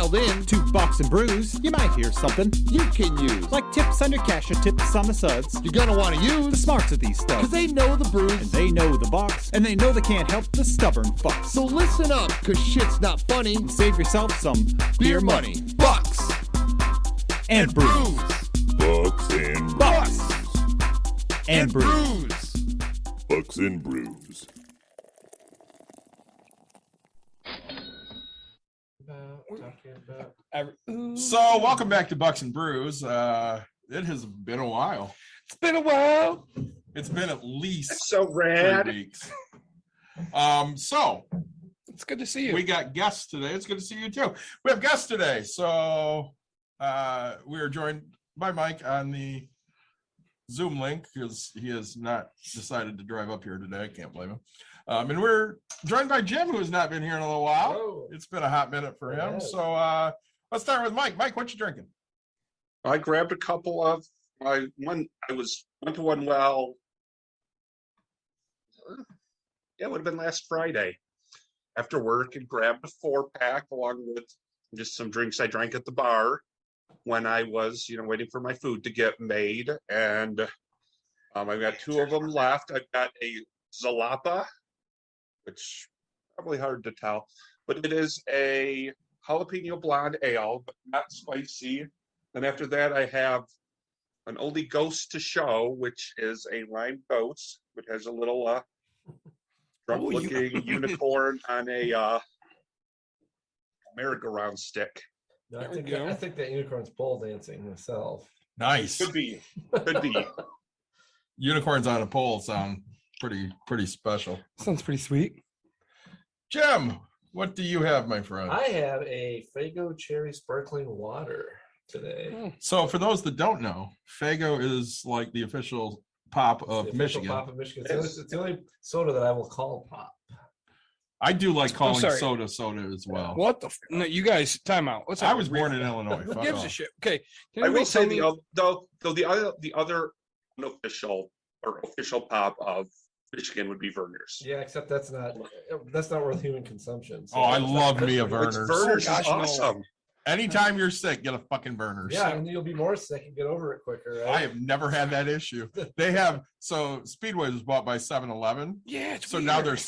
dialed in to Bucks and Brews, you might hear something you can use. like tips on your cash or tips on the suds. You're gonna want to The use smarts of these because stuff. they know the And brews. they know the Bucks, and they know they can't help the stubborn fucks. So listen up, because shit's not funny. And save yourself some beer money. Bucks And brews. Bucks and Bucks and brews. brews. Bucks and Brews. So, welcome back to Bucks and Brews. It has been a while. It's been a while. It's been at least That's so 3 rad. weeks. So It's good to see you. we got guests today. It's good to see you too. We have guests today. So we are joined by Mike on the Zoom link because he has not decided to drive up here today. I can't blame him. And we're joined by Jim, who has not been here in a little while. Oh. It's been a hot minute for him. So let's start with Mike. Mike, what you drinking? I grabbed a couple of went to one it would have been last Friday after work and grabbed a 4-pack along with just some drinks I drank at the bar when I was, waiting for my food to get made. And I've got 2 of them left. I've got a Zalapa, which probably hard to tell, but it is a jalapeno blonde ale, but not spicy. And after that, I have an Only Ghost to Show, which is a lime ghost, which has a little drunk-looking unicorn on a merry-go-round stick. No, I There we think go. I think that unicorn's pole dancing himself. Nice. Could be. Unicorns on a pole sound pretty special. Sounds pretty sweet. Jim, what do you have, my friend? I have a Fago cherry sparkling water today. So for those that don't know, Fago is like the official pop of The official Michigan. Pop of Michigan. It's the only soda that I will call pop. I do like calling sorry. soda as well. What the? No, you guys, time out. Let's I have a was brief- born in Illinois. Who Fuck gives off. a shit? Okay. Can I anybody will say tell me- the other unofficial or official pop of Michigan would be Verner's. Yeah, except that's not worth human consumption. So Oh, I love me a Which Verner's. Verner's gosh, is no. awesome. Anytime you're sick, get a fucking Verner's. Yeah, and you'll be more sick and get over it quicker, right? I have never had that issue. They have Speedway was bought by 7-Eleven. Yeah. It's So now weird.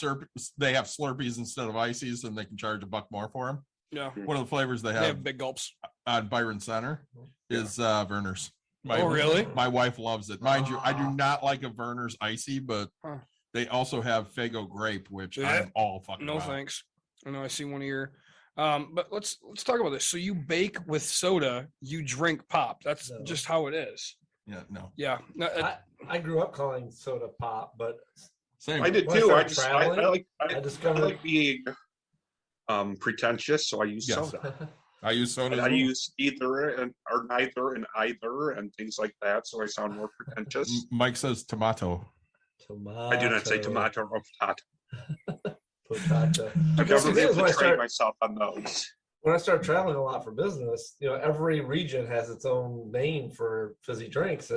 they have Slurpees instead of ices, and they can charge $1 more for them. Yeah. One of the flavors they They have have big gulps. on Byron Center is Verner's. Oh, really? My wife loves it. Mind you, I do not like a Verner's icy, but Huh. they also have Fago grape, which Yeah. I'm all fucking No about. thanks. I know I see one of your. But let's talk about this. So you bake with soda, you drink pop. That's No. just how it is. Yeah, no, Yeah. No, I grew up calling soda pop, but same. I did When I too. started traveling, I I discovered like being pretentious, so I use Yes. soda. I use soda. And as I well. use either or neither and either and things like that, so I sound more pretentious. Mike says tomato. I do not say tomato or potato. Potato. I've Because never the thing been is, able to train myself on those. when I started traveling a lot for business, every region has its own name for fizzy drinks,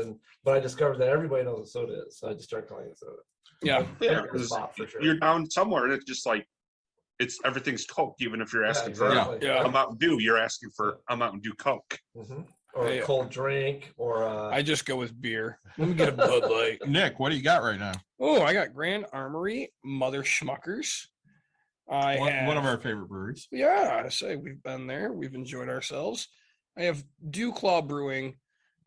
but I discovered that everybody knows what soda is, so I just started calling it soda. yeah. Yeah, It's 'cause pop for sure. you're down somewhere and it's just like everything's Coke, even if you're asking for Yeah. a Mountain Dew, you're asking for a Mountain Dew Coke. Or Hey, a cold drink, or I just go with beer. Let me get a Bud Light. Nick, what do you got right now? Oh, I got Grand Armory Mother Schmuckers. One of our favorite breweries. Yeah, I say we've been there. We've enjoyed ourselves. I have Dew Claw Brewing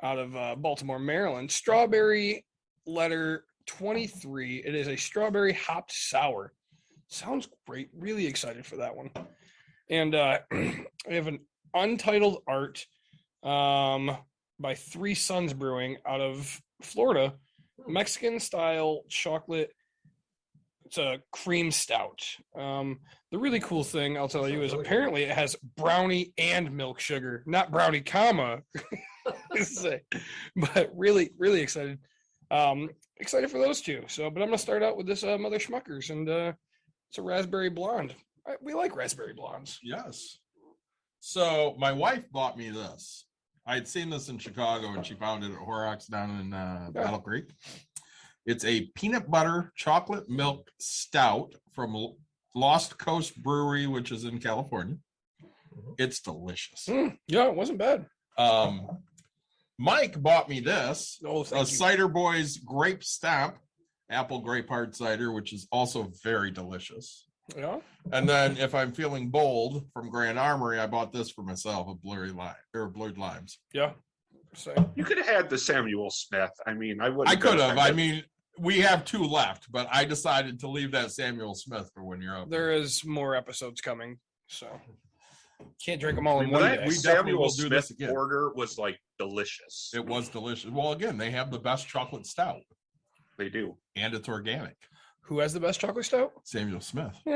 out of Baltimore, Maryland. Strawberry Letter 23. It is a strawberry hopped sour. Sounds great. Really excited for that one. And I have an Untitled Art by Three Sons Brewing out of Florida. Mexican style chocolate. It's a cream stout. The really cool thing I'll tell you is apparently it has brownie and milk sugar, not brownie comma. But really, really excited. Excited for those two. But I'm gonna start out with this Mother Schmuckers, and it's a raspberry blonde. We like raspberry blondes. Yes. So my wife bought me this. I had seen this in Chicago, and she found it at Horrocks down in Battle Creek. It's a peanut butter chocolate milk stout from Lost Coast Brewery, which is in California. It's delicious. Yeah, it wasn't bad. Mike bought me this, Oh, a thank you. Cider Boys Grape Stamp, apple grape hard cider, which is also very delicious. Yeah. And then if I'm feeling bold from Grand Armory, I bought this for myself, a blurry lime or blurred limes. Yeah. So You could have had the Samuel Smith. I mean, I would. I could have. I mean, we have 2 left, but I decided to leave that Samuel Smith for when you're up. there is more episodes coming, so can't drink them all in We one will- day. we definitely Samuel will do this Smith again. order was like delicious. It was delicious. Well, again, they have the best chocolate stout, They do. and it's organic. Who has the best chocolate stout? Samuel Smith. All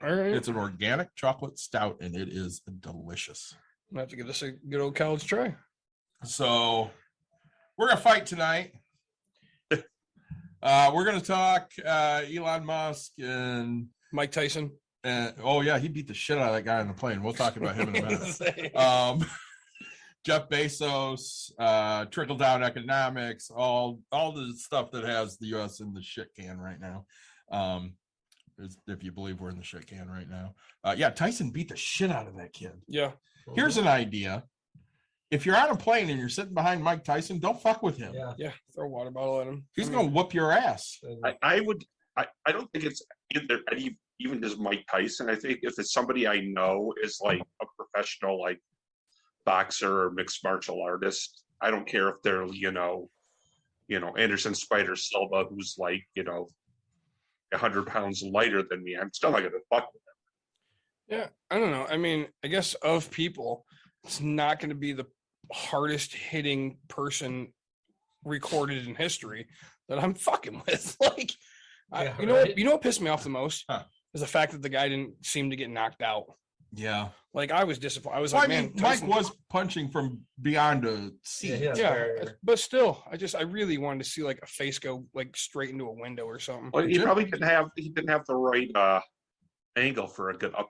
right. It's an organic chocolate stout, and it is delicious. I have to give this a good old college try. So we're gonna fight tonight. We're gonna talk Elon Musk and Mike Tyson. oh yeah, he beat the shit out of that guy on the plane. We'll talk about him in a minute. Say. Jeff Bezos, trickle down economics, all the stuff that has the U.S. in the shit can right now. If you believe we're in the shit can right now. Yeah, Tyson beat the shit out of that kid. Yeah. Here's an idea. If you're on a plane and you're sitting behind Mike Tyson, don't fuck with him. Yeah. Yeah. Throw a water bottle at him. He's gonna whoop your ass. And I would. I don't think it's either even just Mike Tyson. I think if it's somebody I know is like a professional like boxer or mixed martial artist, I don't care if they're Anderson Spider Silva, who's like 100 pounds lighter than me. I'm still not gonna fuck with him. Yeah. I don't know. I mean, I guess of people, it's not going to be the hardest hitting person recorded in history that I'm fucking with. Like, Yeah, you know what? right. You know what pissed me off the most Huh. is the fact that the guy didn't seem to get knocked out. Yeah. Like I was disappointed. I was Well, like, I man, mean, Mike Tyson- was punching from beyond a yeah, seat. he has yeah, barrier. but still, I really wanted to see like a face go like straight into a window or something. Well, he Jim- probably didn't have the right angle for a good upper.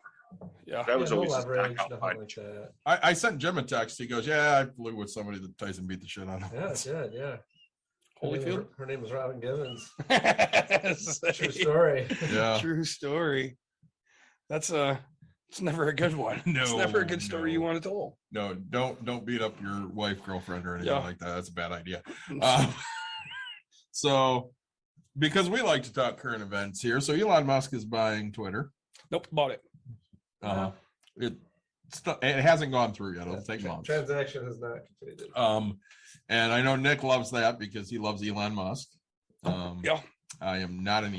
Yeah, That was Yeah, no always his leverage, knockout nothing punch. like that. I sent Jim a text. He goes, "Yeah, I flew with somebody that Tyson beat the shit out of." Yeah, it did. Yeah. Holyfield. Her name was Robin Givens. True True story. Yeah. True story. That's it's never a good one. No, It's never a good story you no. want to tell. No, don't beat up your wife, girlfriend, or anything Yeah. like that. That's a bad idea. So, because we like to talk current events here, so Elon Musk is buying Twitter. Nope, bought it. It hasn't gone through yet. It'll take months. Transaction is not completed. And I know Nick loves that because he loves Elon Musk. Yeah, I am not an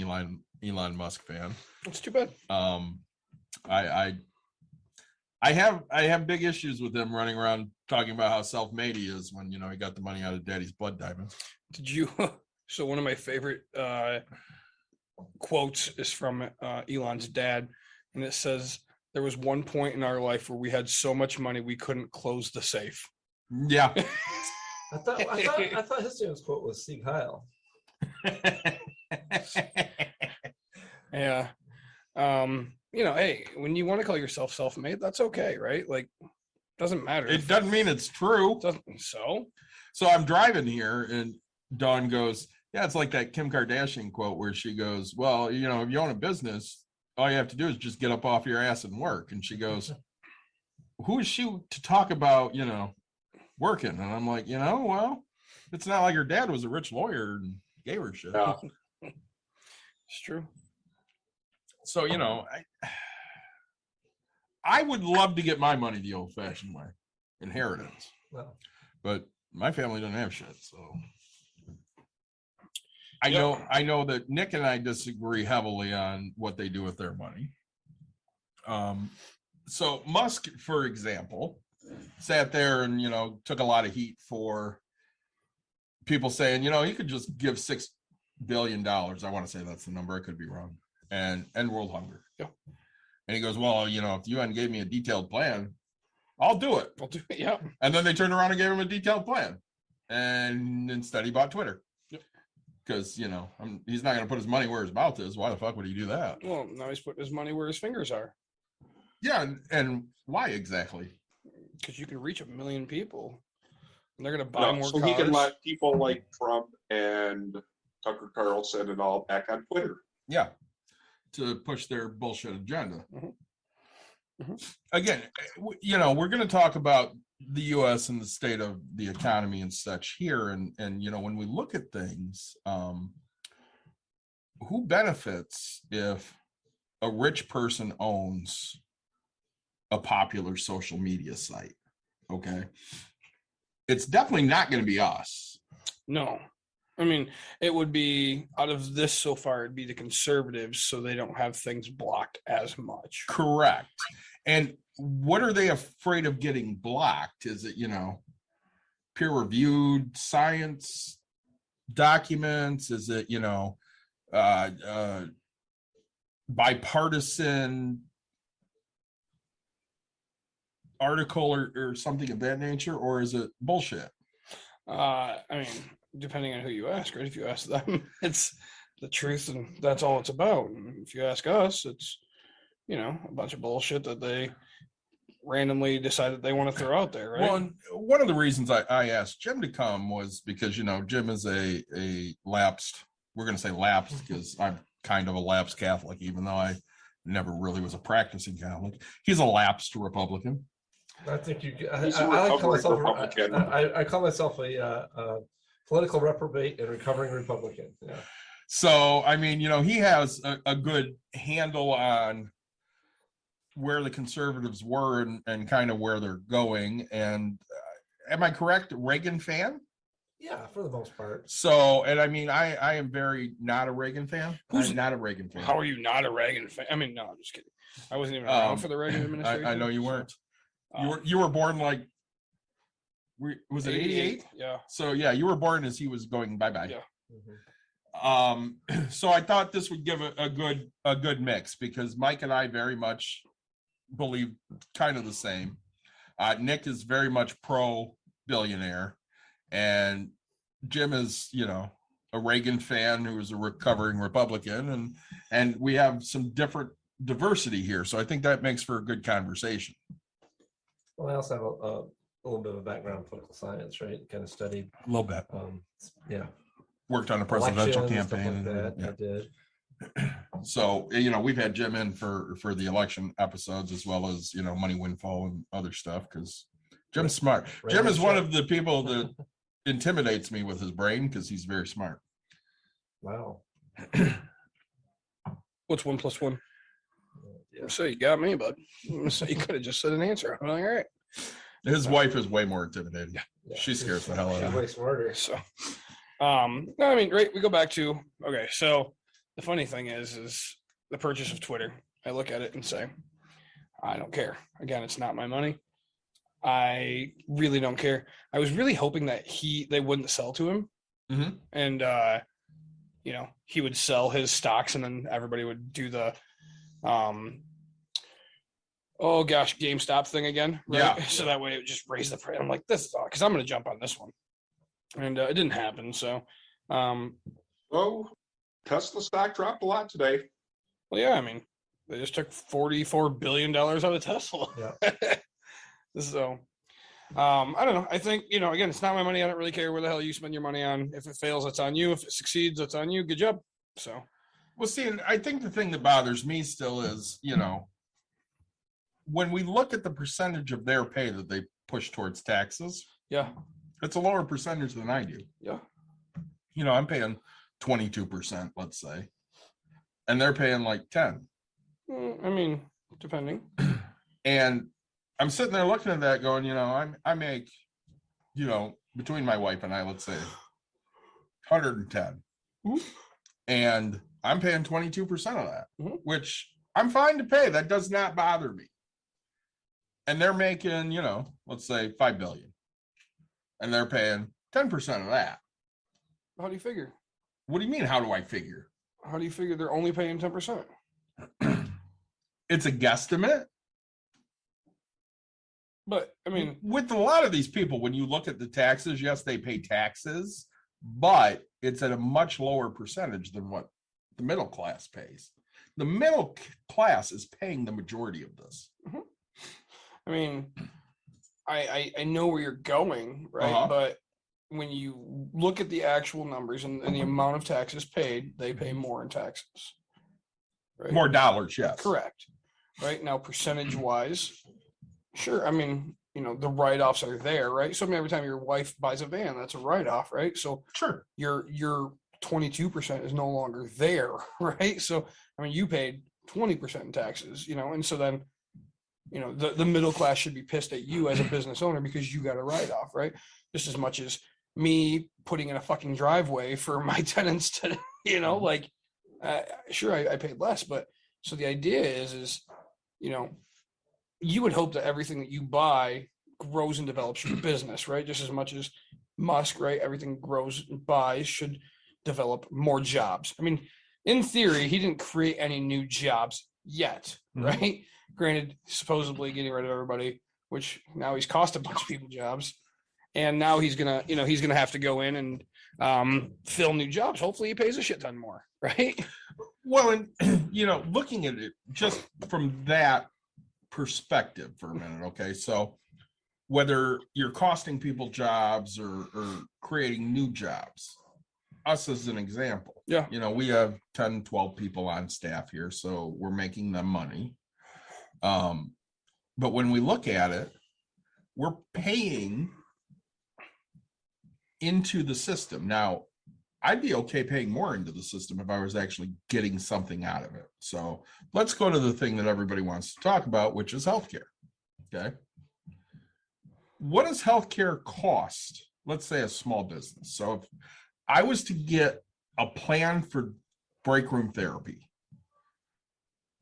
Elon Musk fan. it's too bad. I have big issues with him running around talking about how self-made he is when he got the money out of Daddy's blood diamonds. Did you? So one of my favorite quotes is from Elon's dad, and it says, "There was one point in our life where we had so much money we couldn't close the safe." Yeah. I thought his famous quote was Sieg Heil. Yeah. Hey, when you want to call yourself self-made, that's okay, right? Like, doesn't matter. It doesn't mean it's true. So So I'm driving here and Dawn goes, "Yeah, it's like that Kim Kardashian quote where she goes, well, if you own a business, all you have to do is just get up off your ass and work." And she goes, "Who is she to talk about, working?" And I'm like, well, it's not like her dad was a rich lawyer and gave her shit. Yeah. it's true. So, I would love to get my money the old fashioned way, inheritance, Well, but my family doesn't have shit. So Yep. I know that Nick and I disagree heavily on what they do with their money. So Musk, for example, sat there and, took a lot of heat for people saying, you could just give $6 billion. I want to say that's the number. I could be wrong. And end world hunger. Yeah. Mm-hmm. And he goes, well, if the UN gave me a detailed plan, I'll do it. I'll do it. Yeah. And then they turned around and gave him a detailed plan. And instead he bought Twitter. Yep. Because, he's not going to put his money where his mouth is. Why the fuck would he do that? Well, now he's putting his money where his fingers are, Yeah. And why exactly? because you can reach 1 million people, and they're gonna buy No, more so cars. he can let people like Trump and Tucker Carlson and all back on Twitter. Yeah. To push their bullshit agenda. Mhm. again, we're going to talk about the U.S. and the state of the economy and such here, and when we look at things, who benefits if a rich person owns a popular social media site? Okay, it's definitely not going to be us. No. I mean, it would be, out of this so far, it'd be the conservatives, so they don't have things blocked as much. Correct. And what are they afraid of getting blocked? Is it, peer-reviewed science documents? Is it, bipartisan article or something of that nature? Or is it bullshit? I mean, depending on who you ask, right? If you ask them, it's the truth, and that's all it's about. And if you ask us, it's, a bunch of bullshit that they randomly decided they want to throw out there, right? Well, and one of the reasons I asked Jim to come was because, Jim is a lapsed, we're going to say lapsed because I'm kind of a lapsed Catholic, even though I never really was a practicing Catholic. He's a lapsed Republican. I think I call myself a political reprobate and recovering Republican. Yeah. So, I mean, he has a good handle on where the conservatives were and kind of where they're going. And am I correct? Reagan fan? Yeah, for the most part. So, and I mean, I am very not a Reagan fan. Who's not a Reagan fan? How are you not a Reagan fan? I mean, no, I'm just kidding. I wasn't even around for the Reagan administration. I know you weren't. You were born like, was it 88? Yeah. So yeah, you were born as he was going bye-bye. Yeah. Mm-hmm. So I thought this would give a good mix, because Mike and I very much believe kind of the same. Nick is very much pro billionaire, and Jim is, a Reagan fan who is a recovering Republican, and we have some different diversity here. So I think that makes for a good conversation. Well, I also have a little bit of a background in political science, right? Kind of studied A little bit. Yeah. Worked on a presidential Elections, campaign. stuff like that. Yeah. I did. So, we've had Jim in for the election episodes, as well as, money windfall and other stuff, because Jim's smart. Jim is one of the people that intimidates me with his brain, because he's very smart. Wow. What's 1 + 1? Yeah. So you got me, bud. So you could have just said an answer. I'm like, all right. His wife is way more intimidating. Yeah. She scares the hell out She's of me. way smarter. So, no, I mean, right. We go back to, okay. So the funny thing is the purchase of Twitter. I look at it and say, I don't care. Again, it's not my money. I really don't care. I was really hoping that they wouldn't sell to him. Mm-hmm. And, he would sell his stocks, and then everybody would do the, GameStop thing again. Right? Yeah. So that way it would just raise the price. I'm like, this is all, because I'm going to jump on this one. And it didn't happen. So, Oh, Tesla stock dropped a lot today. well, yeah, I mean, they just took $44 billion out of Tesla. Yeah. So, I don't know. I think, again, it's not my money. I don't really care where the hell you spend your money on. If it fails, that's on you. If it succeeds, that's on you. Good job. So, Well, see, and I think the thing that bothers me still is, when we look at the percentage of their pay that they push towards taxes, yeah. it's a lower percentage than I do. Yeah. I'm paying 22%, let's say, and they're paying like 10. I mean, depending. And I'm sitting there looking at that going, I make, between my wife and I, let's say 110. Mhm. And I'm paying 22% of that, Mhm. which I'm fine to pay. That does not bother me. And they're making, let's say 5 billion. And they're paying 10% of that. How do you figure? What do you mean? How do I figure? How do you figure they're only paying 10%? It's a guesstimate. But I mean, with a lot of these people, when you look at the taxes, yes, they pay taxes, but it's at a much lower percentage than what the middle class pays. The middle class is paying the majority of this. Mm-hmm. I mean, I know where you're going, right? Uh-huh. But when you look at the actual numbers and the amount of taxes paid, they pay more in taxes. Right? More dollars, yes. Correct. right? Now, percentage wise, sure. I mean, the write-offs are there, right? So I mean, every time your wife buys a van, that's a write-off, right? So Sure. your 22% is no longer there, right? So I mean, you paid 20% in taxes, and so then the middle class should be pissed at you as a business owner because you got a write-off, right? Just as much as me putting in a fucking driveway for my tenants to, like, sure, I paid less, but so the idea is, you would hope that everything that you buy grows and develops your business, right? Just as much as Musk, right? Everything grows and buys should develop more jobs. I mean, in theory, he didn't create any new jobs yet, right? Granted, supposedly getting rid of everybody, which now he's cost a bunch of people jobs. And now he's gonna have to go in and fill new jobs. Hopefully he pays a shit ton more, right? Well, and looking at it just from that perspective for a minute, okay? So whether you're costing people jobs or creating new jobs, us as an example. Yeah. We have 10, 12 people on staff here, so we're making them money. But when we look at it, we're paying into the system. Now, I'd be okay paying more into the system if I was actually getting something out of it. So let's go to the thing that everybody wants to talk about, which is healthcare. Okay. What does healthcare cost? Let's say a small business. So if I was to get a plan for break room therapy,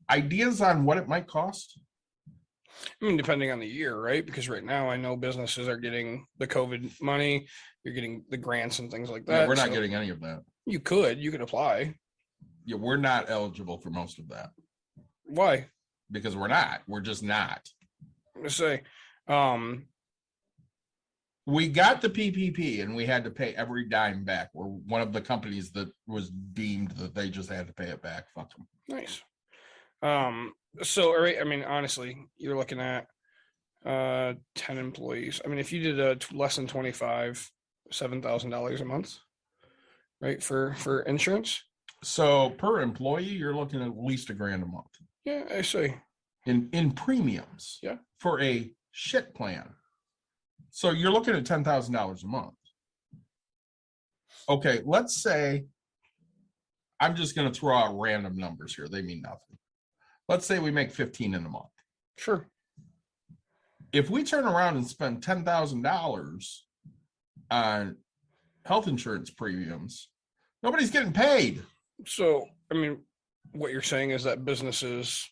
ideas on what it might cost? I mean, depending on the year, right? Because right now I know businesses are getting the COVID money, you're getting the grants and things like that. Yeah, we're not getting any of that. You could apply. Yeah, we're not eligible for most of that. Why? Because we're not. We're just not. I'm gonna say, we got the PPP and we had to pay every dime back. We're one of the companies that was deemed that they just had to pay it back. Fuck them. nice. So, all right, I mean, honestly, you're looking at 10 employees. I mean, if you did less than 25, $7,000 a month, right, for insurance. So per employee, you're looking at least $1,000 a month. Yeah, I see. In premiums. Yeah. For a shit plan. So you're looking at $10,000 a month. Okay, let's say I'm just going to throw out random numbers here. They mean nothing. Let's say we make 15 in a month. Sure. If we turn around and spend $10,000 on health insurance premiums, nobody's getting paid. So, I mean, what you're saying is that businesses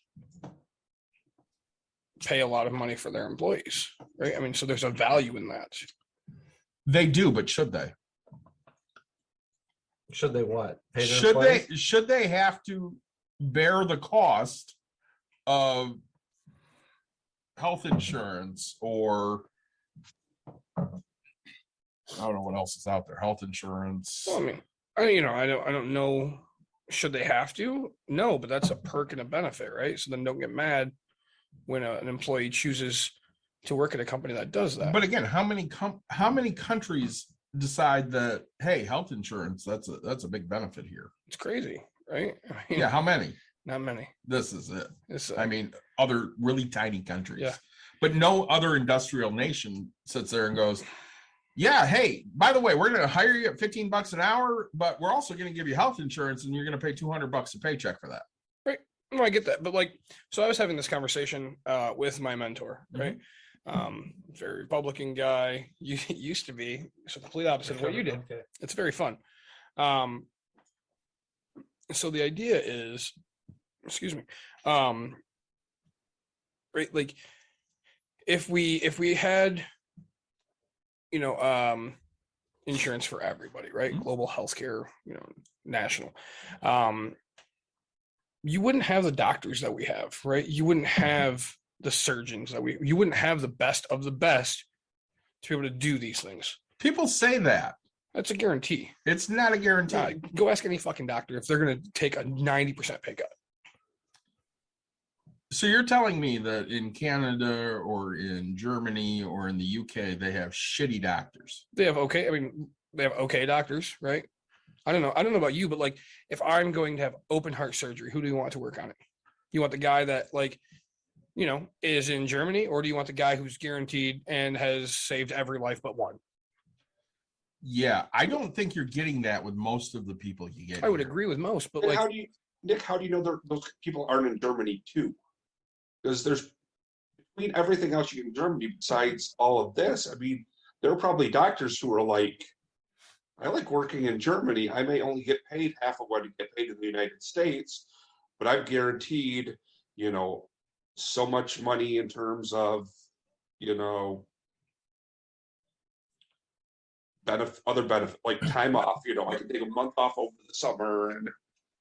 pay a lot of money for their employees, right? I mean, so there's a value in that. They do, but should they? Should they what? Pay their employees? Should they have to bear the cost of health insurance or I don't know what else is out there. Health insurance. Well, I mean, I don't know. Should they have to? No, but that's a perk and a benefit, right? So then don't get mad when an employee chooses to work at a company that does that. But again, how many countries decide that, hey, health insurance, that's a big benefit here? It's crazy, right? I mean, Yeah, how many? Not many. This is it. It's, I mean, other really tiny countries. Yeah. But no other industrial nation sits there and goes, yeah, hey, by the way, we're going to hire you at $15 an hour, but we're also going to give you health insurance and you're going to pay $200 a paycheck for that. right. No, I get that. But like, so I was having this conversation with my mentor, right? Very Republican guy. You used to be, so complete opposite of what you did. Okay. It's very fun. So the idea is, excuse me, right, like if we had insurance for everybody, right? Global healthcare, national. You wouldn't have the doctors that we have, right? You wouldn't have the surgeons that you wouldn't have the best of the best to be able to do these things. People say that. That's a guarantee. It's not a guarantee. Go ask any fucking doctor if they're going to take a 90% pay cut. So you're telling me that in Canada or in Germany or in the UK, they have shitty doctors? They have okay. I mean, they have okay doctors, right? I don't know about you, but like, if I'm going to have open heart surgery, who do you want to work on it? You want the guy that like is in Germany, or do you want the guy who's guaranteed and has saved every life but one? Yeah, I don't think you're getting that with most of the people you get. I would here. agree with most, but And like, how do you, Nick? How do you know those people aren't in Germany too? Because there's between everything else you get in Germany besides all of this. I mean, there are probably doctors who are like, I like working in Germany. I may only get paid half of what I get paid in the United States, but I'm guaranteed, so much money in terms of, other benefit like time off. I can take a month off over the summer. And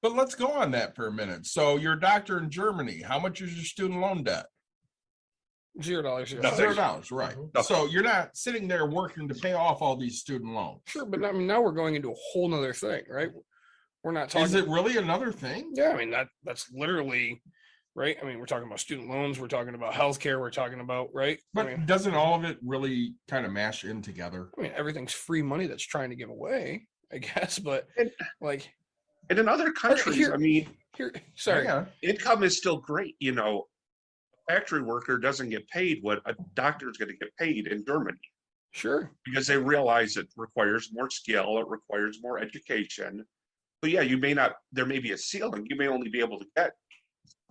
But let's go on that for a minute. So you're a doctor in Germany. How much is your student loan debt? $0. Nothing. $0, right? Nothing. So you're not sitting there working to pay off all these student loans. Sure, but I mean, now we're going into a whole nother thing, right? We're not talking. Is it really another thing? Yeah, I mean that's literally right. I mean, we're talking about student loans, we're talking about healthcare, we're talking about right. But doesn't all of it really kind of mash in together? I mean, everything's free money that's trying to give away, I guess. But And- like, and in other countries, here- I mean, sorry, Yeah. income is still great. A factory worker doesn't get paid what a doctor is going to get paid in Germany sure. because they realize it requires more skill, it requires more education. But yeah, there may be a ceiling. You may only be able to get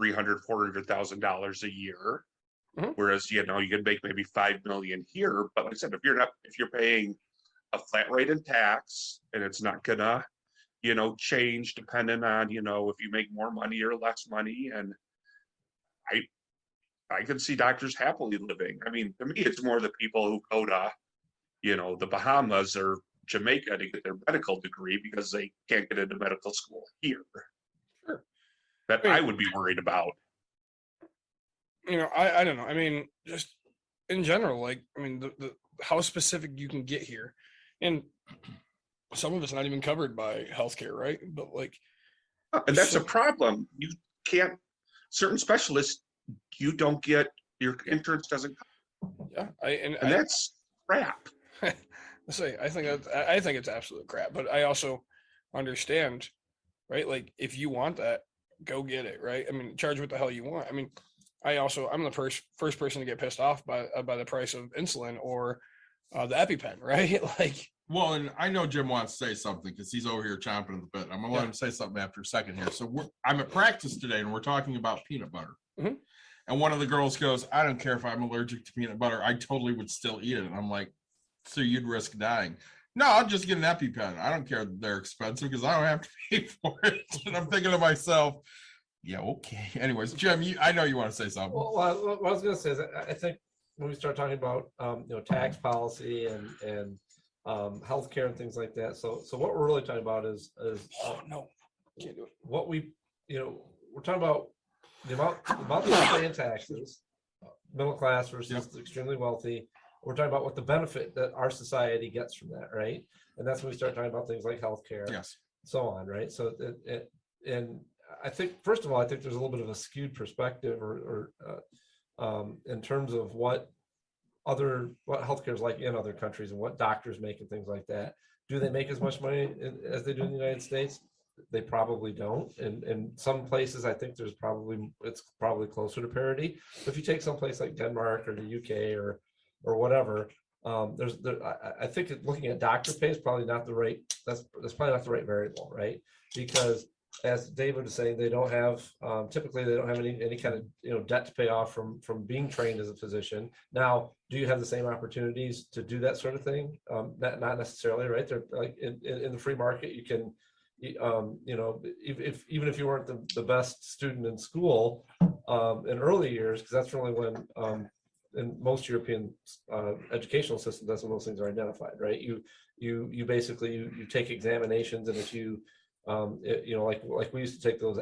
$300,000-$400,000 a year. Mhm. Whereas, you can make maybe 5 million here. But like I said, if you're paying a flat rate in tax and it's not gonna, change depending on, if you make more money or less money. And I can see doctors happily living. I mean, to me, it's more the people who go to, the Bahamas or Jamaica to get their medical degree because they can't get into medical school here. Sure. That I would be worried about. I don't know. I mean, just in general, like, I mean, the how specific you can get here, and some of it's not even covered by healthcare, right? But like, And that's a problem. You can't, certain specialists, you don't get, your insurance doesn't, yeah, and that's crap. I think it's absolute crap. But I also understand, right? Like, if you want that, go get it, right? I mean, charge what the hell you want. I mean, I'm the first person to get pissed off by the price of insulin or the EpiPen, right? Like, Well, and I know Jim wants to say something because he's over here chomping at the bit. I'm gonna let him say something after a second here. So I'm at practice today, and we're talking about peanut butter. Mhm. And one of the girls goes, "I don't care if I'm allergic to peanut butter. I totally would still eat it." And I'm like, "So you'd risk dying?" "No, I'll just get an EpiPen. I don't care that they're expensive because I don't have to pay for it." And I'm thinking to myself, "Yeah, okay." Anyways, Jim, I know you want to say something. Well, what I was going to say is I think when we start talking about tax policy and healthcare and things like that. So what we're really talking about is oh no, can't do it. what we're talking about the amount that you pay in taxes, middle class versus extremely wealthy. We're talking about what the benefit that our society gets from that, right? And that's when we start talking about things like healthcare, Yes. so on, right? So and I think first of all, I think there's a little bit of a skewed perspective or in terms of what healthcare is like in other countries and what doctors make and things like that. Do they make as much money as they do in the United States? They probably don't. And in some places, I think it's probably closer to parity. But if you take some place like Denmark or the UK or whatever, I think looking at doctor pay is probably not the right. That's probably not the right variable, right? Because as David was saying, they don't have typically they don't have any kind of debt to pay off from being trained as a physician. Now, do you have the same opportunities to do that sort of thing? Not necessarily, right? They're like in the free market, you can, even if you weren't the best student in school in early years, because that's really when in most European educational systems, that's when those things are identified, right? You basically you take examinations, and if you like we used to take those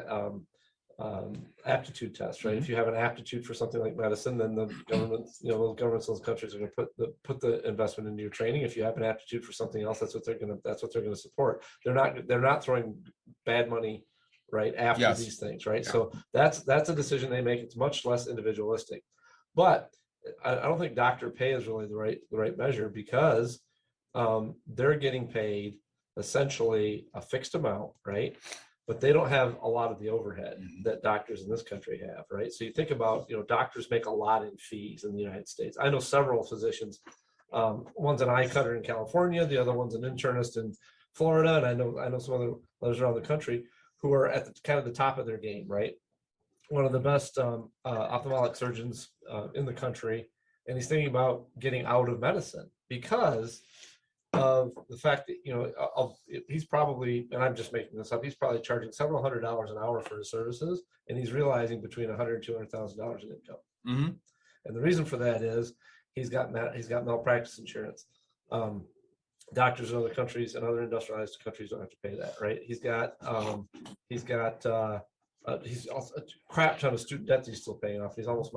aptitude tests, right? If you have an aptitude for something like medicine, then the governments, those governments, those countries are going to put the investment into your training. If you have an aptitude for something else, that's what they're going to support. They're not throwing bad money right after these things, right? Yeah. So that's a decision they make. It's much less individualistic, but I don't think doctor pay is really the right measure, because they're getting paid essentially a fixed amount, right? but they don't have a lot of the overhead that doctors in this country have, right? So you think about, doctors make a lot in fees in the United States. I know several physicians. One's an eye cutter in California, the other one's an internist in Florida, and I know some others around the country who are at kind of the top of their game, right? One of the best ophthalmic surgeons in the country, and he's thinking about getting out of medicine because of the fact that he's probably, and I'm just making this up, he's probably charging several $100s an hour for his services, and he's realizing between $100,000 and $200,000 in income. Mm-hmm. And the reason for that is he's got malpractice insurance. Doctors in other countries and other industrialized countries don't have to pay that, right? He's also a crap ton of student debt that he's still paying off. He's almost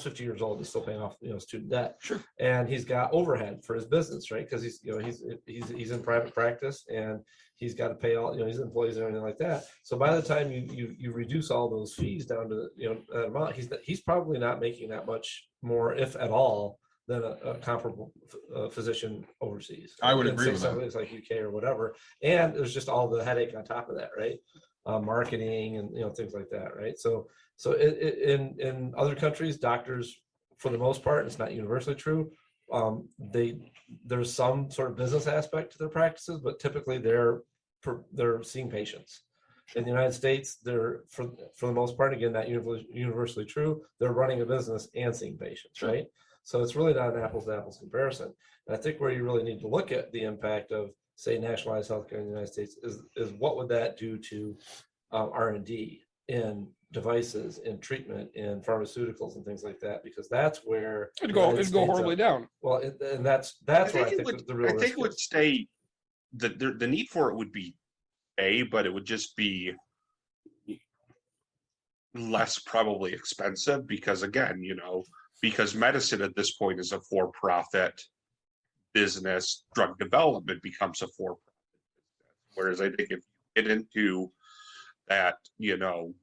50 years old. He's still paying off student debt. Sure. And he's got overhead for his business, right? Because he's in private practice and he's got to pay all his employees and everything like that. So by the time you reduce all those fees down to that amount, he's probably not making that much more, if at all, than a comparable physician overseas. I would agree with that. It's like UK or whatever, and there's just all the headache on top of that, right? Marketing and things like that, right? So in other countries, doctors, for the most part, it's not universally true. There's some sort of business aspect to their practices, but typically they're seeing patients. In the United States, they're for the most part, again, not universally true. They're running a business and seeing patients, right? So it's really not an apples to apples comparison. And I think where you really need to look at the impact of, say, nationalized healthcare in the United States is what would that do to R&D in devices, in treatment, in pharmaceuticals, and things like that? Because that's where it'd go horribly down. Well, and that's where I think the real risk it would stay. The need for it would be but it would just be less probably expensive because, again, because medicine at this point is a for-profit business, drug development becomes a for-profit business. Whereas I think if you get into that,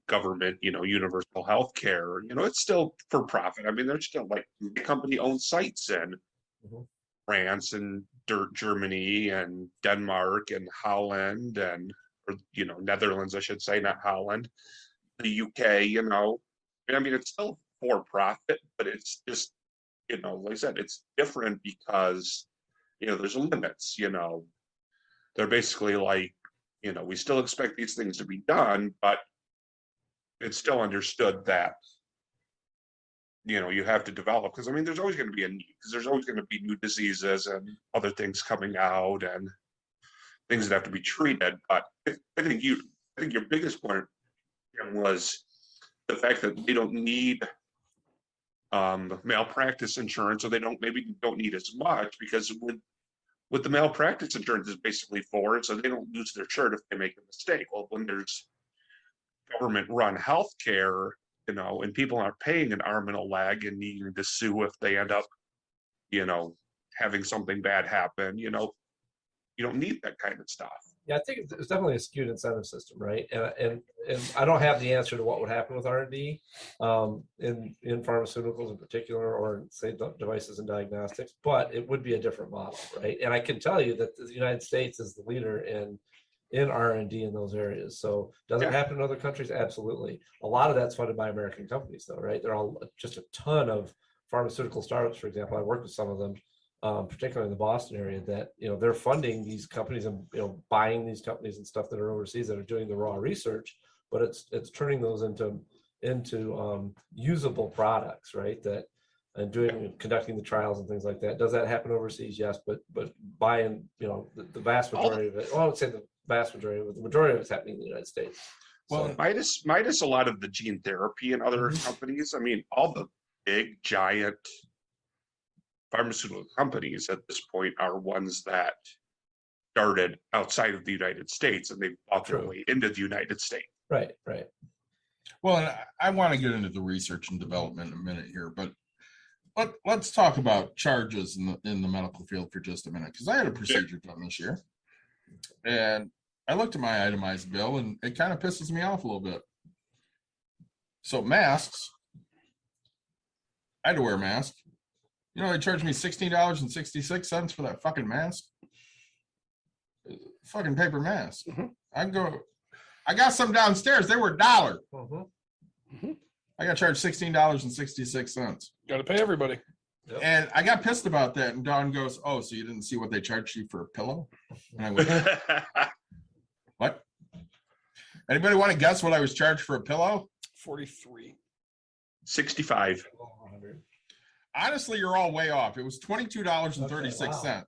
government, universal health care, it's still for profit. I mean, there's still like company-owned sites in France and Germany and Denmark and Holland or Netherlands, I should say, not Holland, the UK, I mean, it's still for profit, but it's just, like I said, it's different because, there's limits, they're basically like, we still expect these things to be done, but it's still understood that, you have to develop, because I mean, there's always going to be a need, because there's always going to be new diseases and other things coming out and things that have to be treated. But I think your biggest point was the fact that they don't need malpractice insurance, or they don't need as much, because with the malpractice insurance is basically for it, so they don't lose their shirt if they make a mistake. Well, when there's government-run healthcare, and people aren't paying an arm and a leg and needing to sue if they end up, having something bad happen, you don't need that kind of stuff. Yeah, I think it's definitely a skewed incentive system, right? And I don't have the answer to what would happen with R&D in pharmaceuticals in particular, or say devices and diagnostics, but it would be a different model, right? And I can tell you that the United States is the leader in R&D in those areas. So does it happen in other countries? Absolutely. A lot of that's funded by American companies, though, right? There are just a ton of pharmaceutical startups, for example. I worked with some of them. Particularly in the Boston area, that they're funding these companies and buying these companies and stuff that are overseas that are doing the raw research, but it's turning those into usable products, right? That and conducting the trials and things like that. Does that happen overseas? Yes, but buying the vast majority of it. Well, I would say the vast majority, but the majority of it's happening in the United States. Well, minus a lot of the gene therapy and other companies. I mean, all the big giant pharmaceutical companies at this point are ones that started outside of the United States, and they've bought their way into the United States. Right. Well, and I want to get into the research and development in a minute here, but let's talk about charges in the medical field for just a minute, because I had a procedure done this year, and I looked at my itemized bill, and it kind of pisses me off a little bit. So masks, I had to wear a mask. They charged me $16.66 for that fucking mask. Fucking paper mask. Mm-hmm. I go, I got some downstairs. They were $1. Mhm. I got charged $16.66. Got to pay everybody. Yep. And I got pissed about that. And Dawn goes, "Oh, so you didn't see what they charged you for a pillow?" And I went, "What? Anybody want to guess what I was charged for a pillow?" 43. 65. Honestly, you're all way off. It was $22.36. Okay,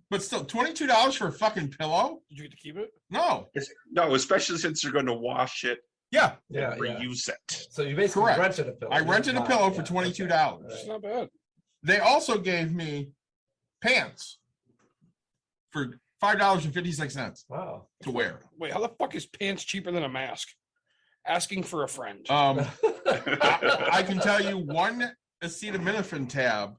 But still, $22 for a fucking pillow? Did you get to keep it? No. No, especially since they're going to wash it Yeah, Yeah, and yeah. reuse it. So you basically Correct. rented a pillow. I You rented a didn't pillow buy it. for Yeah, $22. okay. It's not bad. they also gave me pants for $5.56 Wow. to wear. Wait, how the fuck is pants cheaper than a mask? Asking for a friend. I can tell you one acetaminophen tab,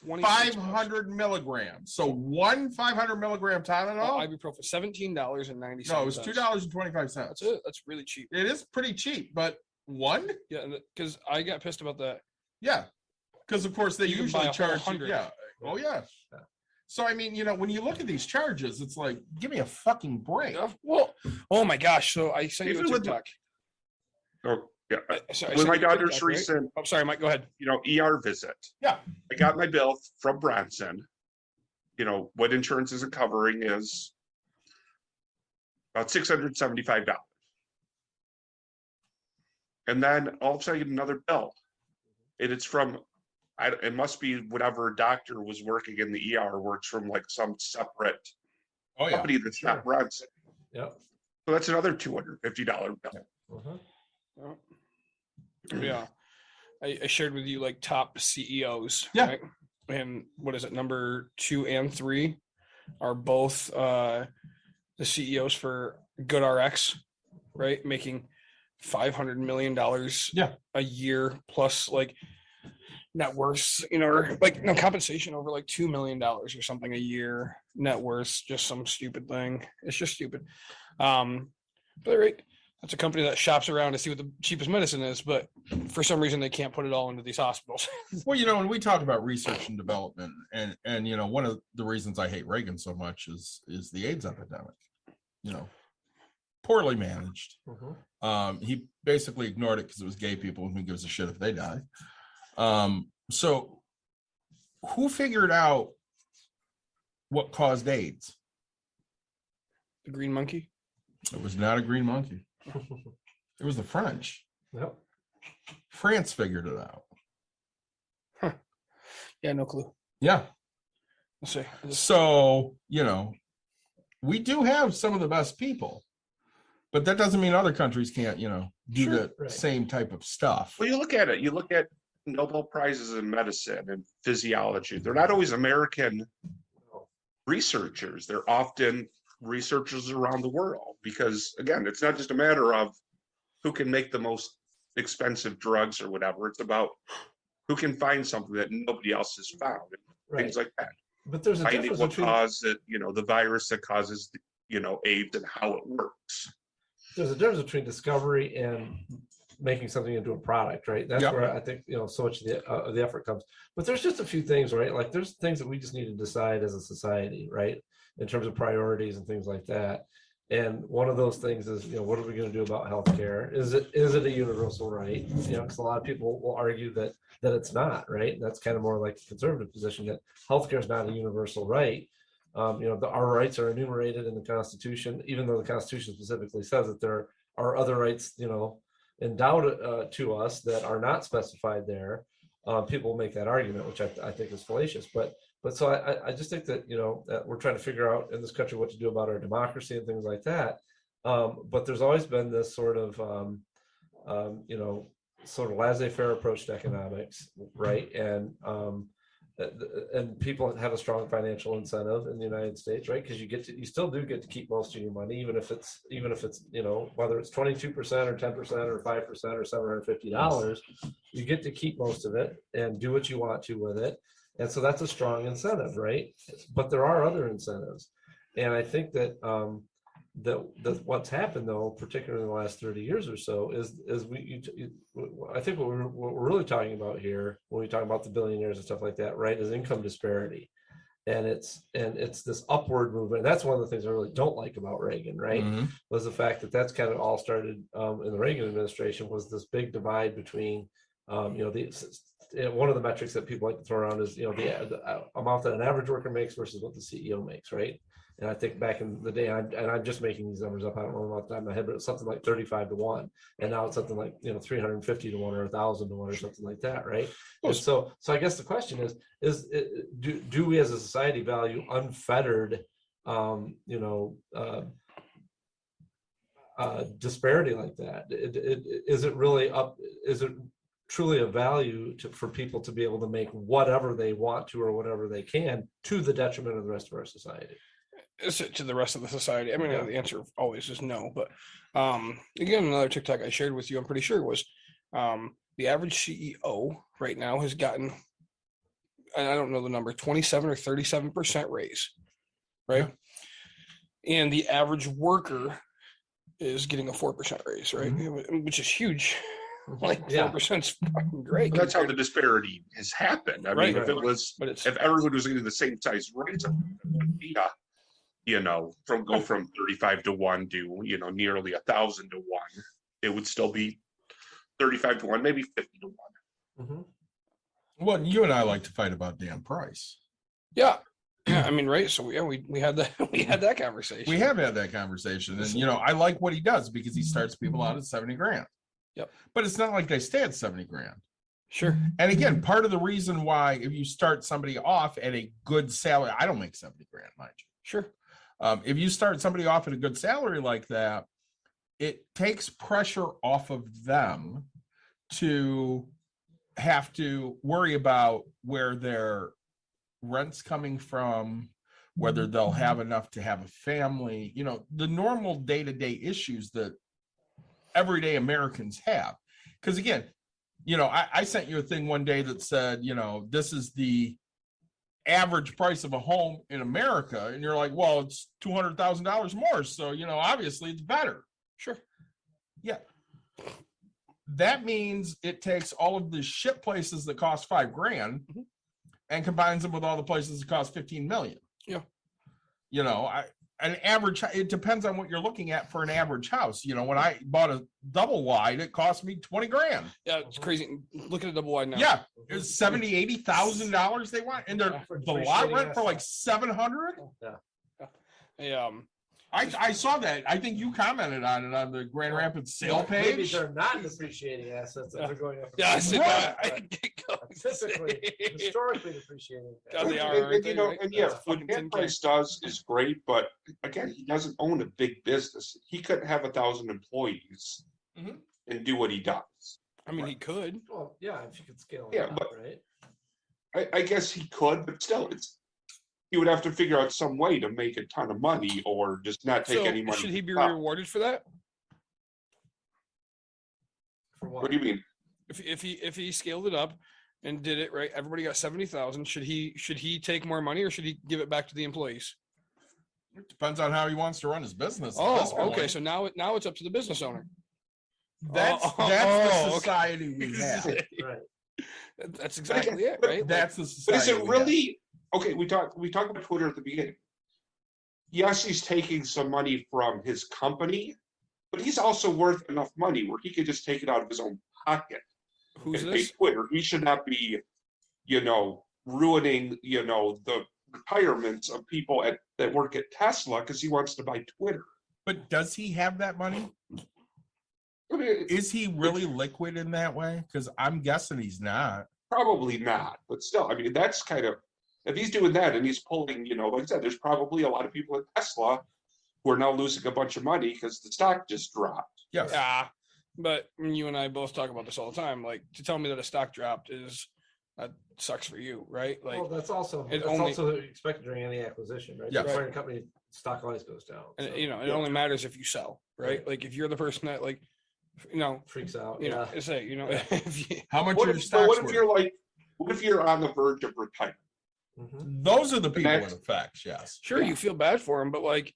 26 500 milligrams. So one 500 milligram Tylenol. ibuprofen, $17.90. No, it was $2.25. That's it. That's really cheap. It is pretty cheap, but one, Yeah, because I got pissed about that. yeah, because of course they You can buy usually a whole charge. 100. Yeah. Oh yeah. Yeah. So I mean, when you look at these charges, it's like, give me a fucking break. Well, oh my gosh. So I sent you a Even with- TikTok. Oh, yeah. Sorry, I With sent my you a daughter's TikTok, right? recent, Oh, sorry, Mike. Go ahead. ER visit. Yeah. I got my bill from Bronson. What insurance isn't covering is about $675. And then all of a sudden I get another bill. And it's from, it must be whatever doctor was working in the ER works from like some separate Oh yeah. company that's not Bronson. Yep. So that's another $250 bill. Mhm. Yeah. I shared with you like top CEOs. Yeah. Right? And what is it? Number 2 and 3 are both the CEOs for GoodRx, right? Making $500 million Yeah. a year plus like net worth, or like no compensation over like $2 million or something a year net worth, just some stupid thing. It's just stupid. But right, that's a company that shops around to see what the cheapest medicine is, but for some reason they can't put it all into these hospitals. Well, when we talk about research and development, and one of the reasons I hate Reagan so much is the AIDS epidemic. Poorly managed. Mhm. He basically ignored it because it was gay people, and who gives a shit if they die. So who figured out what caused AIDS? The green monkey. It was not a green monkey. It was the French. Yep. France figured it out. Yeah, no clue. Yeah. Let's see. So, we do have some of the best people, but that doesn't mean other countries can't, do Sure, the right. same type of stuff. Well, you look at it, you look at Nobel Prizes in medicine and physiology. They're not always American researchers. They're often researchers around the world because, again, it's not just a matter of who can make the most expensive drugs or whatever. It's about who can find something that nobody else has found, Right. things like that. But there's a Finding difference what between caused it, the virus that causes, AIDS and how it works. there's a difference between discovery and making something into a product, right? That's Yep. where I think so much of the effort comes. But there's just a few things, right? Like there's things that we just need to decide as a society, right, in terms of priorities and things like that. And one of those things is, what are we going to do about healthcare? Is it a universal right? Because a lot of people will argue that it's not, right? And that's kind of more like a conservative position that healthcare is not a universal right. Our rights are enumerated in the Constitution, even though the Constitution specifically says that there are other rights, endowed to us that are not specified there. People make that argument, which I think is fallacious. But so I just think that that we're trying to figure out in this country what to do about our democracy and things like that. But there's always been this sort of sort of laissez-faire approach to economics, right? And people have a strong financial incentive in the United States, right? Because you still do get to keep most of your money, even if it's whether it's 22% or 10% or 5% or $750, you get to keep most of it and do what you want to with it. And so that's a strong incentive, right? But there are other incentives, and I think that that what's happened though, particularly in the last 30 years or so, is I think what we're really talking about here when we talk about the billionaires and stuff like that, right, is income disparity. and it's this upward movement. That's one of the things I really don't like about Reagan, right? Mhm. Was the fact that that's kind of all started in the Reagan administration, was this big divide between one of the metrics that people like to throw around is the amount that an average worker makes versus what the CEO makes, right? And I think back in the day, and I'm just making these numbers up, I don't know off the top of my head, but it's something like 35 to 1. And now it's something like 350 to 1 or 1,000 to 1 or something like that, right? And so I guess the question is do we as a society value unfettered disparity like that? Is it really up? Is it truly a value for people to be able to make whatever they want to or whatever they can to the detriment of the rest of our society? Is it to the rest of the society? I mean, Yeah. the answer always is no. But again, another TikTok I shared with you, I'm pretty sure was the average CEO right now has gotten, I don't know the number, 27 or 37% raise, right? And the average worker is getting a 4% raise, right? Which is huge. Like 4% is fucking great. That's how the disparity has happened. I mean, if it was, But it's if everyone was getting the same size raise, from 35 to 1 to nearly 1,000 to 1, it would still be 35 to 1, maybe 50 to 1. Well, you and I like to fight about damn price. yeah. I mean, right. So we had that that conversation. We have had that conversation, and I like what he does because he starts people out at 70 grand. Yep. But it's not like they stay at 70 grand. Sure. And again, part of the reason why, if you start somebody off at a good salary, I don't make 70 grand, mind you. Sure. If you start somebody off at a good salary like that, it takes pressure off of them to have to worry about where their rent's coming from, whether they'll have enough to have a family, the normal day-to-day issues that everyday Americans have. Because again, I sent you a thing one day that said, this is the average price of a home in America. And you're like, well, it's $200,000 more. So, obviously it's better. Sure. Yeah. That means it takes all of the shit places that cost $5 grand and combines them with all the places that cost 15 million. Yeah. An average, it depends on what you're looking at for an average house. When I bought a double wide, it cost me 20 grand. Yeah, it's crazy. Look at a double wide now. Yeah, it's $70,000-$80,000 they want, and they're the lot rent for like 700. Yeah. I saw that. I think you commented on it on the Grand Rapids sale Maybe page. they're not depreciating assets that they're going up. Yeah, I said Right. Typically, historically depreciating. God, they are, aren't they, right? And yeah, That's what fucking Dan 10K. Price does is great, but again, he doesn't own a big business. He couldn't have 1,000 employees Mhm. and do what he does. I mean, he could. Well, yeah, if you could scale it Yeah, up, but- right? I guess he could, but still, he would have to figure out some way to make a ton of money or just not take So any money. should he be from the top. rewarded for that? For What do you mean? If he scaled it up and did it right, everybody got 70,000. Should he take more money or should he give it back to the employees? It depends on how he wants to run his business. at Oh, this point. okay. So now it's up to the business owner. That's Oh, the okay. society we have. Right. That's exactly it, right? That's the But society. is it we really okay? We talked about Twitter at the beginning. Yes, he's taking some money from his company, but he's also worth enough money where he could just take it out of his own pocket Who's and pay this? Twitter. He should not be, ruining, the retirements of people that work at Tesla because he wants to buy Twitter. But does he have that money? I mean, Is he really liquid in that way? Because I'm guessing he's not. probably not, but still, I mean, that's kind of, if he's doing that and he's pulling, like I said, there's probably a lot of people at Tesla who are now losing a bunch of money because the stock just dropped. Yes. Yeah, but you and I both talk about this all the time. Like, to tell me that a stock dropped that sucks for you, right? Like, Well, that's also only- expected during any acquisition, right? Yeah. So acquiring company stock always goes down. and so it only matters if you sell, right? Like, if you're the person that freaks out. say, if you, How much What are your if, but stocks what if worth? you're what if you're on the verge of retirement? Mhm. Those are the people Next. it affects, yes. sure, you feel bad for him, but like,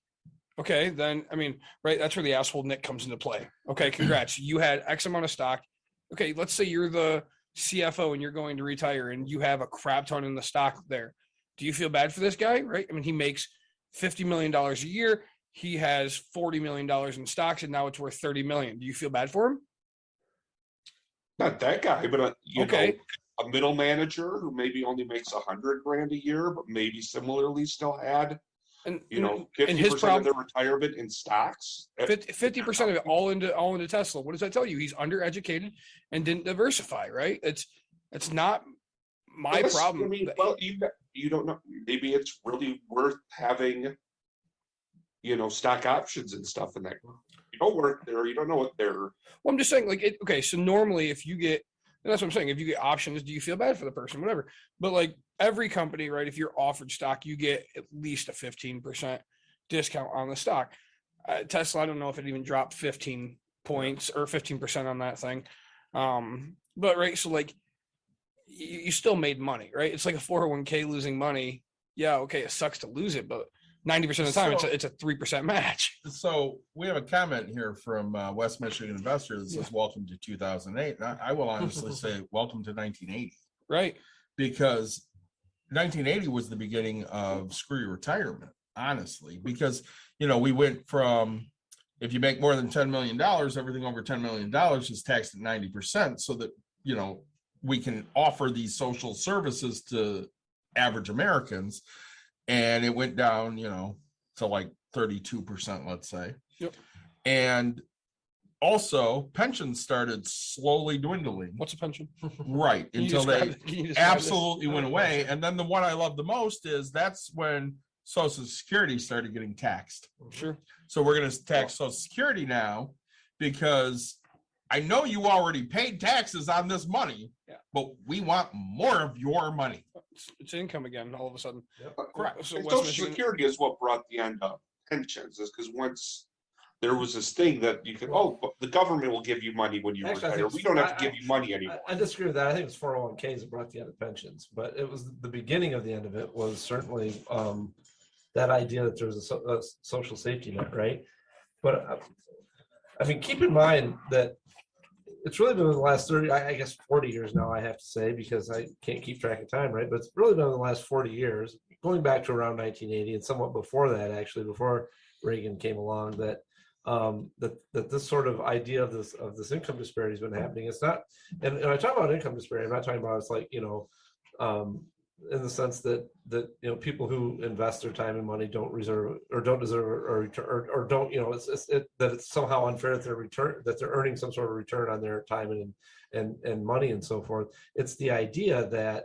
okay, then I mean, right? That's where the asshole Nick comes into play. Okay, congrats, you had X amount of stock. Okay, let's say you're the CFO and you're going to retire and you have a crap ton in the stock there. Do you feel bad for this guy? Right? I mean, he makes $50 million a year. He has $40 million in stocks, and now it's worth $30 million. Do you feel bad for him? Not that guy, but you Okay. know, a middle manager who maybe only makes $100,000 a year, but maybe similarly still had, And you know, and his 50% of problem, their retirement in stocks. 50% of it all into Tesla. What does that tell you? He's undereducated and didn't diversify, right? It's not my Yes, problem. I mean, well, you don't know. Maybe it's really worth having, you know, stock options and stuff in that. You don't work there. You don't know what they're. Well, I'm just saying, like, okay, so normally if you get, and that's what I'm saying, if you get options, do you feel bad for the person, whatever? But like every company, right, if you're offered stock, you get at least a 15% discount on the stock. Tesla, I don't know if it even dropped 15 points or 15% on that thing. But right, so like you still made money, right? It's like a 401k losing money. Yeah, okay, it sucks to lose it, but 90% of the time it's a 3% match. So we have a comment here from West Michigan investor that says, "Welcome to 2008." And I will honestly say, "Welcome to 1980," Right. because 1980 was the beginning of screw your retirement. Honestly, because you know we went from if you make more than $10 million, everything over $10 million is taxed at 90%, so that you know we can offer these social services to average Americans. And it went down, you know, to like 32%, let's say. Yep. And also pensions started slowly dwindling. What's a pension? Right. Until they absolutely went away. This? And then the one I love the most is that's when Social Security started getting taxed. Sure. So we're going to tax Social Security now because I know you already paid taxes on this money, but we want more of your money. It's income again, all of a sudden. Correct. So And West Social Michigan, Security is what brought the end of pensions, is because once there was this thing that you could, oh, but the government will give you money when you Actually, I retire. think We don't have to give you money anymore. I disagree with that. I think it's 401ks that brought the end of pensions, but it was the beginning of the end of it was certainly that idea that there was a social safety net, right? But I mean, keep in mind that it's really been in the last 30, I guess 40 years now, I have to say, because I can't keep track of time, right? But it's really been in the last 40 years, going back to around 1980 and somewhat before that, actually, before Reagan came along, that that this sort of idea of this income disparity has been happening. It's not, and I talk about income disparity, I'm not talking about it's like, you know, in the sense that you know people who invest their time and money don't deserve or don't, you know, that it's somehow unfair that they're earning some sort of return on their time and money and so forth. It's the idea that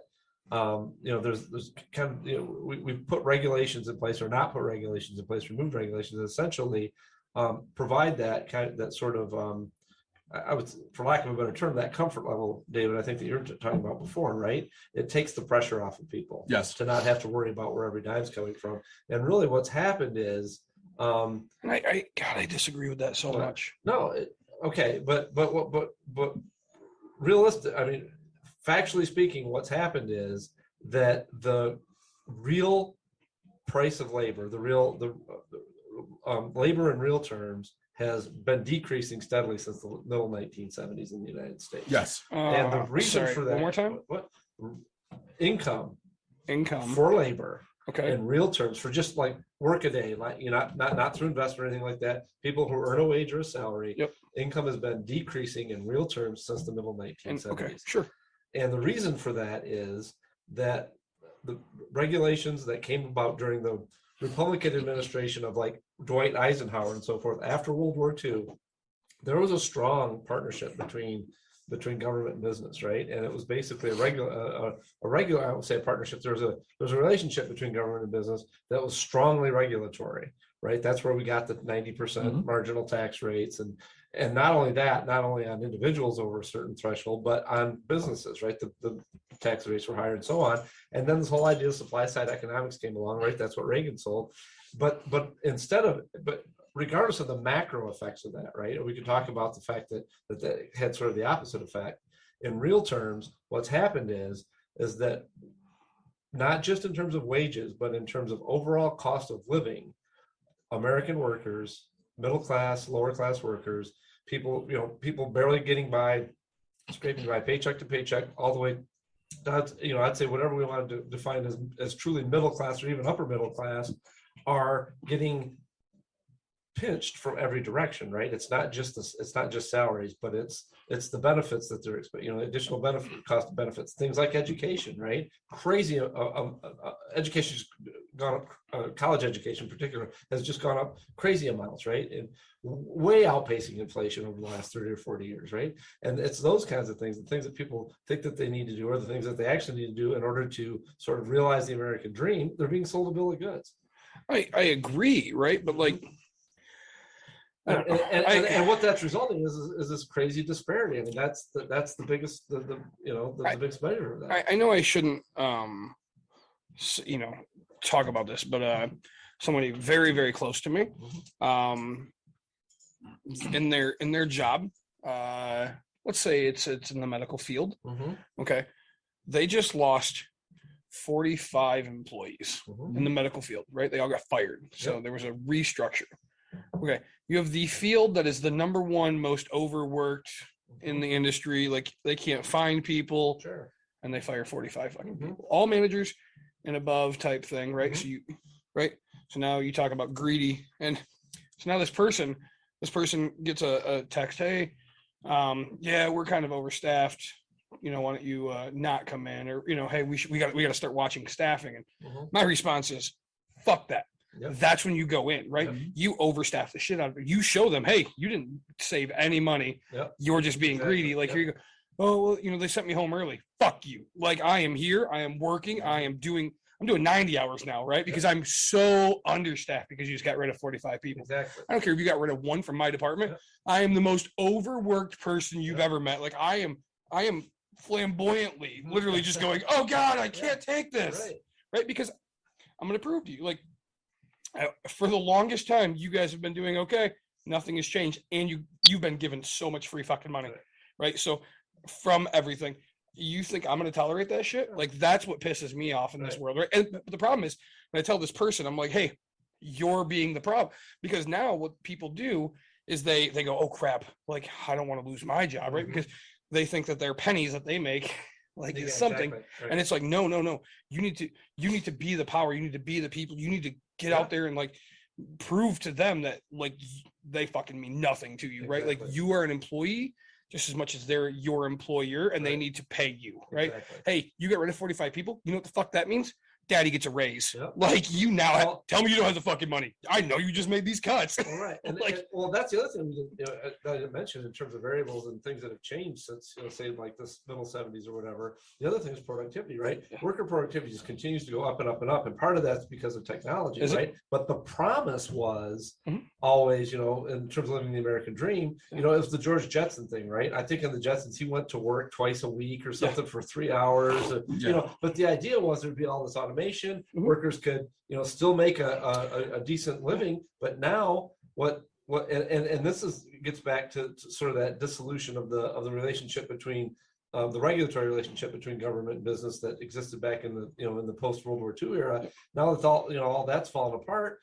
you know there's kind of, you know, we've put regulations in place or not put regulations in place, removed regulations, essentially provide that kind of that sort of I would, for lack of a better term, that comfort level, David, I think that you're talking about before, right? It takes the pressure off of people. Yes. To not have to worry about where every dime's coming from. And really what's happened is I disagree with that so much. No, okay, but realistic, I mean, factually speaking, what's happened is that the real price of labor, the labor in real terms has been decreasing steadily since the middle 1970s in the United States. Yes. And the reason for that, one more time, what income for labor, okay, in real terms, for just like work a day, like, you know, not through investment or anything like that, people who earn a wage or a salary, yep, income has been decreasing in real terms since the middle 1970s. Okay, sure. And the reason for that is that the regulations that came about during the Republican administration of like Dwight Eisenhower and so forth after World War II, there was a strong partnership between government and business, right? And it was basically a regular, I would say a partnership. There was a relationship between government and business that was strongly regulatory, right? That's where we got the 90% marginal tax rates, and not only that, not only on individuals over a certain threshold, but on businesses, right? The tax rates were higher and so on. And then this whole idea of supply side economics came along, right? That's what Reagan sold. But regardless of the macro effects of that, right? We could talk about the fact that had sort of the opposite effect. In real terms, what's happened is that not just in terms of wages, but in terms of overall cost of living, American workers, middle class, lower class workers, people barely getting by, scraping by paycheck to paycheck, all the way that's, I'd say whatever we want to define as truly middle class or even upper middle class are getting pinched from every direction, right? It's not just this, it's not just salaries, but it's the benefits that they're expecting, additional benefit, cost of benefits, things like education, right? Crazy, education's gone up, college education in particular has just gone up crazy amounts, right? And way outpacing inflation over the last 30 or 40 years, right? And it's those kinds of things, the things that people think that they need to do, or the things that they actually need to do in order to sort of realize the American dream, they're being sold a bill of goods. I agree, right? But like, and what that's resulting is this crazy disparity. I mean, that's the biggest, the biggest measure of that. I know I shouldn't, talk about this, but somebody very, very close to me, in their job, let's say it's in the medical field. Okay, they just lost 45 employees in the medical field, right? They all got fired, so there was a restructure. Okay, you have the field that is the number one most overworked in the industry. Like they can't find people, and they fire 45 fucking people, all managers and above type thing, right? So now you talk about greedy, and so now this person gets a text, hey, yeah, we're kind of overstaffed. Why don't you not come in, or hey, we got to start watching staffing. And my response is, fuck that. That's when you go in, right? You overstaff the shit out of it. You show them, hey, you didn't save any money. You're just being greedy. Like here you go. Oh, well, they sent me home early. Fuck you. Like I am here. I am working. I'm doing 90 hours now, right? Because I'm so understaffed because you just got rid of 45 people. Exactly. I don't care if you got rid of one from my department. I am the most overworked person you've ever met. Like I am flamboyantly, literally just going, oh God, I can't take this. Right? Because I'm going to prove to you, like, for the longest time, you guys have been doing okay. Nothing has changed, and you've been given so much free fucking money, right? So from everything, you think I'm going to tolerate that shit? Like that's what pisses me off in this world, right? And the problem is when I tell this person, I'm like, hey, you're being the problem, because now what people do is they go, oh crap, like I don't want to lose my job, right? Because they think that their pennies that they make is something, and it's like no, you need to be the power, you need to be the people, you need to get out there and like prove to them that like they fucking mean nothing to you, right? Like you are an employee just as much as they're your employer, and they need to pay you, right? Hey, you get rid of 45 people, you know what the fuck that means? Daddy gets a raise. Like you now tell me you don't have the fucking money. I know you just made these cuts. All right. And well, that's the other thing that I didn't mention in terms of variables and things that have changed since, say like this middle 70s or whatever. The other thing is productivity, right? Worker productivity just continues to go up and up and up. And part of that's because of technology, right? But the promise was always, in terms of living the American dream, it was the George Jetson thing, right? I think in the Jetsons, he went to work twice a week or something for 3 hours, but the idea was there'd be all this automation. Workers could, still make a decent living, but now and this gets back to sort of that dissolution of the relationship between the regulatory relationship between government and business that existed back in the in the post World War II era. Now that all that's fallen apart,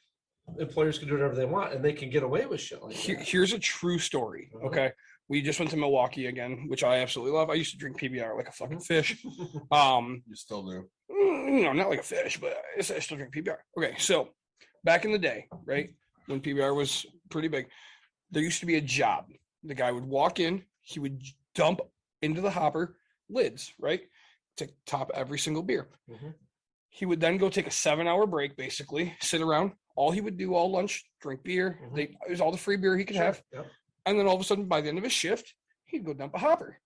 employers can do whatever they want, and they can get away with shit like that. Here's a true story. Okay. We just went to Milwaukee again, which I absolutely love. I used to drink PBR like a fucking fish. You still do. Not like a fish, but I still drink PBR. Okay, so back in the day, right, when PBR was pretty big, there used to be a job. The guy would walk in, he would dump into the hopper lids, right, to top every single beer. He would then go take a 7-hour break, basically, sit around. All he would do all lunch, drink beer. It was all the free beer he could have. And then all of a sudden, by the end of his shift, he'd go dump a hopper,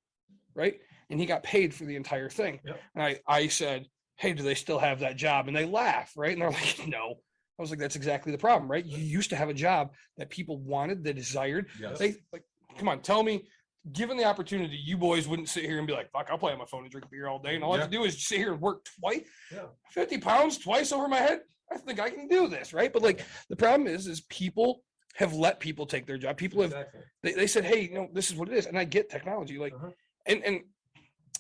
right? And he got paid for the entire thing. And I said, hey, do they still have that job? And they laugh, right? And they're like, no. I was like, that's exactly the problem, right? You used to have a job that people wanted, they desired. They like, come on, tell me, given the opportunity, you boys wouldn't sit here and be like, fuck, I'll play on my phone and drink beer all day. And all I have to do is sit here and work twice, 50 pounds twice over my head. I think I can do this, right? But like the problem is people have let people take their job. People have, they said, hey, this is what it is. And I get technology. Like, and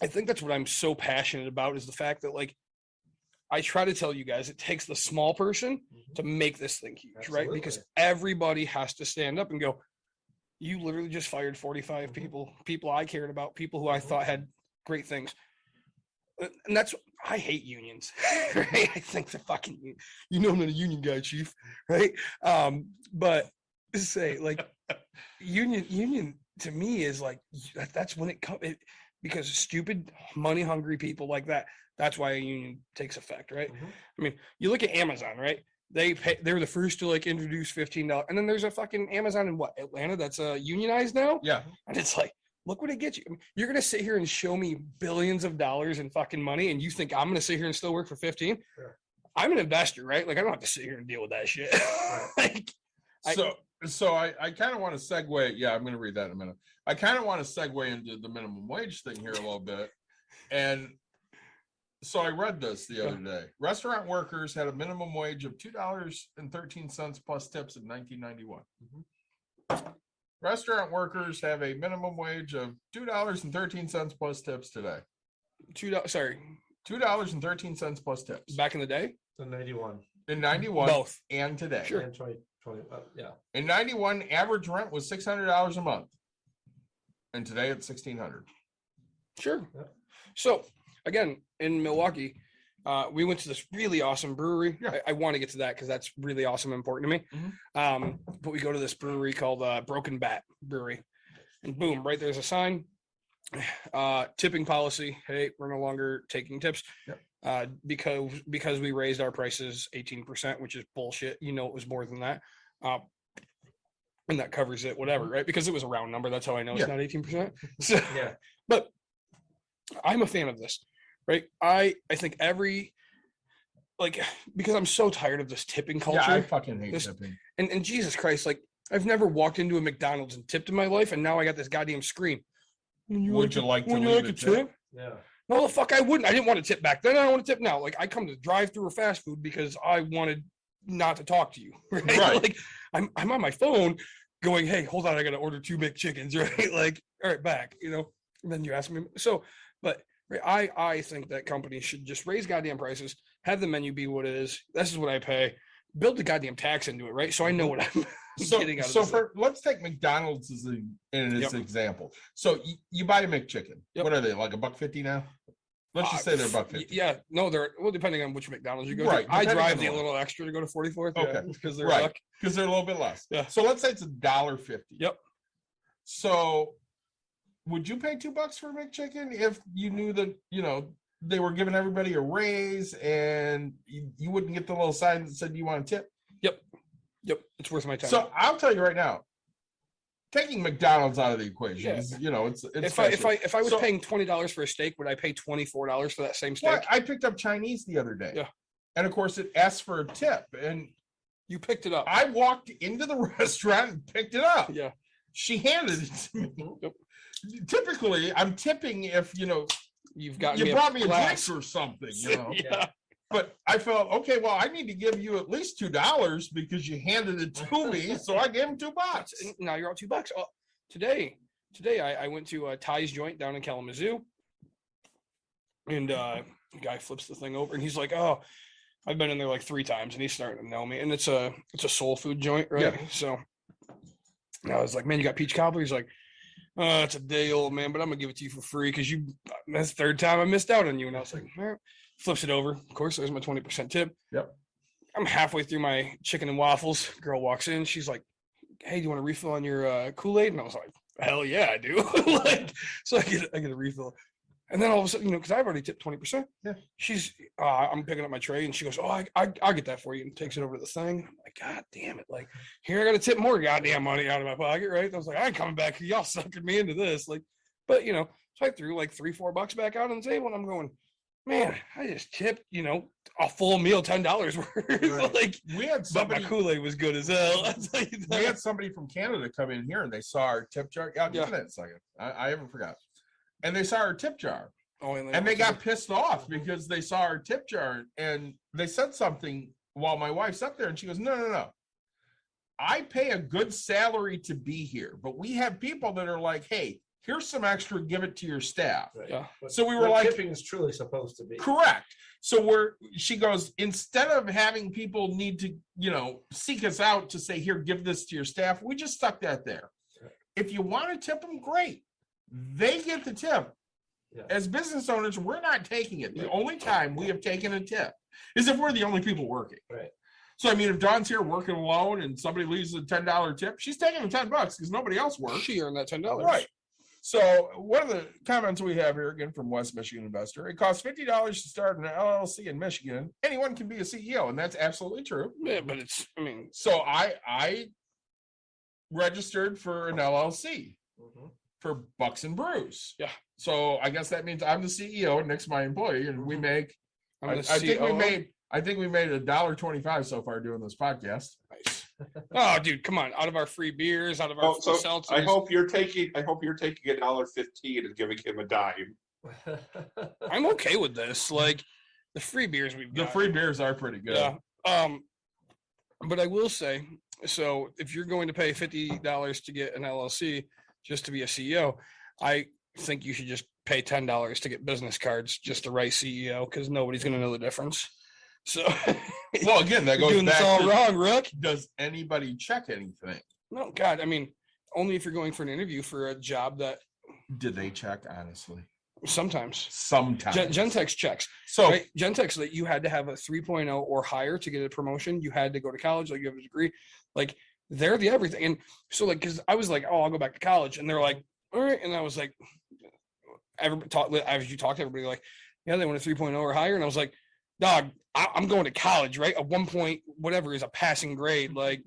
I think that's what I'm so passionate about is the fact that like, I try to tell you guys, it takes the small person to make this thing huge, right? Because everybody has to stand up and go, you literally just fired 45 people I cared about, people who I thought had great things. and that's, I hate unions, right? I think the fucking, I'm not a union guy, chief, right? But say like union to me is like, that's when it comes, because stupid money hungry people like that, that's why a union takes effect, right? I mean, you look at Amazon, right? They're the first to like introduce $15, and then there's a fucking Amazon in what, Atlanta, that's unionized now. Yeah. And it's like, look what it gets you. I mean, you're gonna sit here and show me billions of dollars in fucking money, and you think I'm gonna sit here and still work for 15? Sure. I'm an investor, right? Like, I don't have to sit here and deal with that shit. Like, so I kind of want to segue. Yeah, I'm going to read that in a minute. I kind of want to segue into the minimum wage thing here a little bit. And so I read this the other day. Restaurant workers had a minimum wage of $2.13 plus tips in 1991. Restaurant workers have a minimum wage of $2.13 plus tips today. $2.13 plus tips. Back in the day? In 91. In 91. Both. And today. Sure. And 2020, yeah. In 91, average rent was $600 a month. And today it's $1,600. Sure. Yep. So again, in Milwaukee, we went to this really awesome brewery. Yeah. I want to get to that because that's really awesome and important to me. But we go to this brewery called Broken Bat Brewery, and boom, right there's a sign. Tipping policy. Hey, we're no longer taking tips. Yep. Because we raised our prices 18%, which is bullshit. It was more than that. And that covers it, whatever, right? Because it was a round number. That's how I know it's not 18%. So, Yeah. But I'm a fan of this, right? I think because I'm so tired of this tipping culture. Yeah, I fucking hate tipping. And Jesus Christ, like, I've never walked into a McDonald's and tipped in my life, and now I got this goddamn screen. Would you like to leave a tip? Yeah. No, the fuck I wouldn't. I didn't want to tip back then. I don't want to tip now. Like, I come to drive through or fast food because I wanted not to talk to you. Right? Like, I'm on my phone going, hey, hold on, I got to order 2 McChickens, right? Like, all right, back, and then you ask me. So, but right, I think that companies should just raise goddamn prices, have the menu be what it is. This is what I pay. Build the goddamn tax into it, right? So I know what I'm getting out of this. Let's take McDonald's as an example. So you buy a McChicken. Yep. What are they, like $1.50 now? Let's just say they're $1.50. Yeah, no, they're, well, depending on which McDonald's you go right, to. I drive a little extra to go to 44th. Okay, because they're right, because they're a little bit less. Yeah. So let's say it's $1.50. Yep. So would you pay $2 for a McChicken if you knew that they were giving everybody a raise and you wouldn't get the little sign that said you want a tip? Yep, it's worth my time. So I'll tell you right now, taking McDonald's out of the equation is, it's if I was paying $20 for a steak, would I pay $24 for that same steak? Well, I picked up Chinese the other day. Yeah. And of course it asked for a tip, and you picked it up. I walked into the restaurant and picked it up. Yeah. She handed it to me. Yep. Typically I'm tipping if you've got you brought me a drink or something, Yeah. But I felt, okay, well, I need to give you at least $2 because you handed it to me. So I gave him $2. Now you're out $2. Oh, today I went to a Ty's joint down in Kalamazoo, and the guy flips the thing over and he's like, oh, I've been in there like 3 times, and he's starting to know me. And it's a soul food joint, right? Yeah. So I was like, man, you got peach cobbler? He's like, it's a day old, man, but I'm gonna give it to you for free because that's the 3rd time I missed out on you. And I was like, well, flips it over. Of course, there's my 20% tip. Yep. I'm halfway through my chicken and waffles. Girl walks in. She's like, hey, do you want a refill on your Kool-Aid? And I was like, hell yeah, I do. So I get a refill. And then all of a sudden, because I've already tipped 20%. Yeah. She's, I'm picking up my tray, and she goes, oh, I'll get that for you, and takes it over to the thing. I'm like, God damn it. Like, here I got to tip more goddamn money out of my pocket, right? I was like, I ain't coming back here. Y'all sucking me into this. Like, but, so I threw like $3-4 back out on the table, and I'm going, man, I just tipped, a full meal, $10 worth. Right. Like, We had somebody, but my Kool-Aid was good as hell. we had somebody from Canada come in here and they saw our tip jar. Yeah, I'll get to that in a second. I haven't forgot. And they saw our tip jar. Oh, and they got pissed off because they saw our tip jar, and they said something while my wife's up there, and she goes, no. I pay a good salary to be here, but we have people that are like, hey, here's some extra, give it to your staff. Right. Yeah. So we were like, tipping is truly supposed to be correct. So she goes, instead of having people need to, seek us out to say, here, give this to your staff, we just stuck that there. Right. If you want to tip them, great. They get the tip. Yeah. As business owners, we're not taking it. The only time we have taken a tip is if we're the only people working. Right. So I mean, if Dawn's here working alone and somebody leaves a $10 tip, she's taking the $10 because nobody else works. She earned that $10. Right. So one of the comments we have here again from West Michigan Investor, it costs $50 to start an LLC in Michigan. Anyone can be a CEO, and that's absolutely true. Yeah, but it's, I mean, So I registered for an LLC for Bucks and Brews. Yeah. So I guess that means I'm the CEO and Nick's my employee, and we make. I'm I the think we COO. made. I think we made $1.25 so far doing this podcast. Nice. Oh, dude, come on! Out of our free beers, out of our Oh, so seltzers. I hope you're taking $1.15 and giving him a dime. I'm okay with this. Like the free beers we've The got. free beers are pretty good. Yeah. But I will say, so if you're going to pay $50 to get an LLC just to be a CEO, I think you should just pay $10 to get business cards just to write CEO because nobody's going to know the difference. So, Well, again, that you're goes doing this back all to, wrong, Rook. does anybody check anything? No, God, I mean, only if you're going for an interview for a job that Did they check honestly? sometimes. Sometimes. Gentex checks. So Right? Gentex, that you had to have a 3.0 or higher to get a promotion. You had to go to college, like you have a degree. Like they're the everything. And so, like, because I was like, oh, I'll go back to college, and they're like, all right. And I was like, as you talk to everybody, like, yeah, they want a 3.0 or higher, and I was like, dog, I'm going to college, right? A 1 point whatever is a passing grade. Like,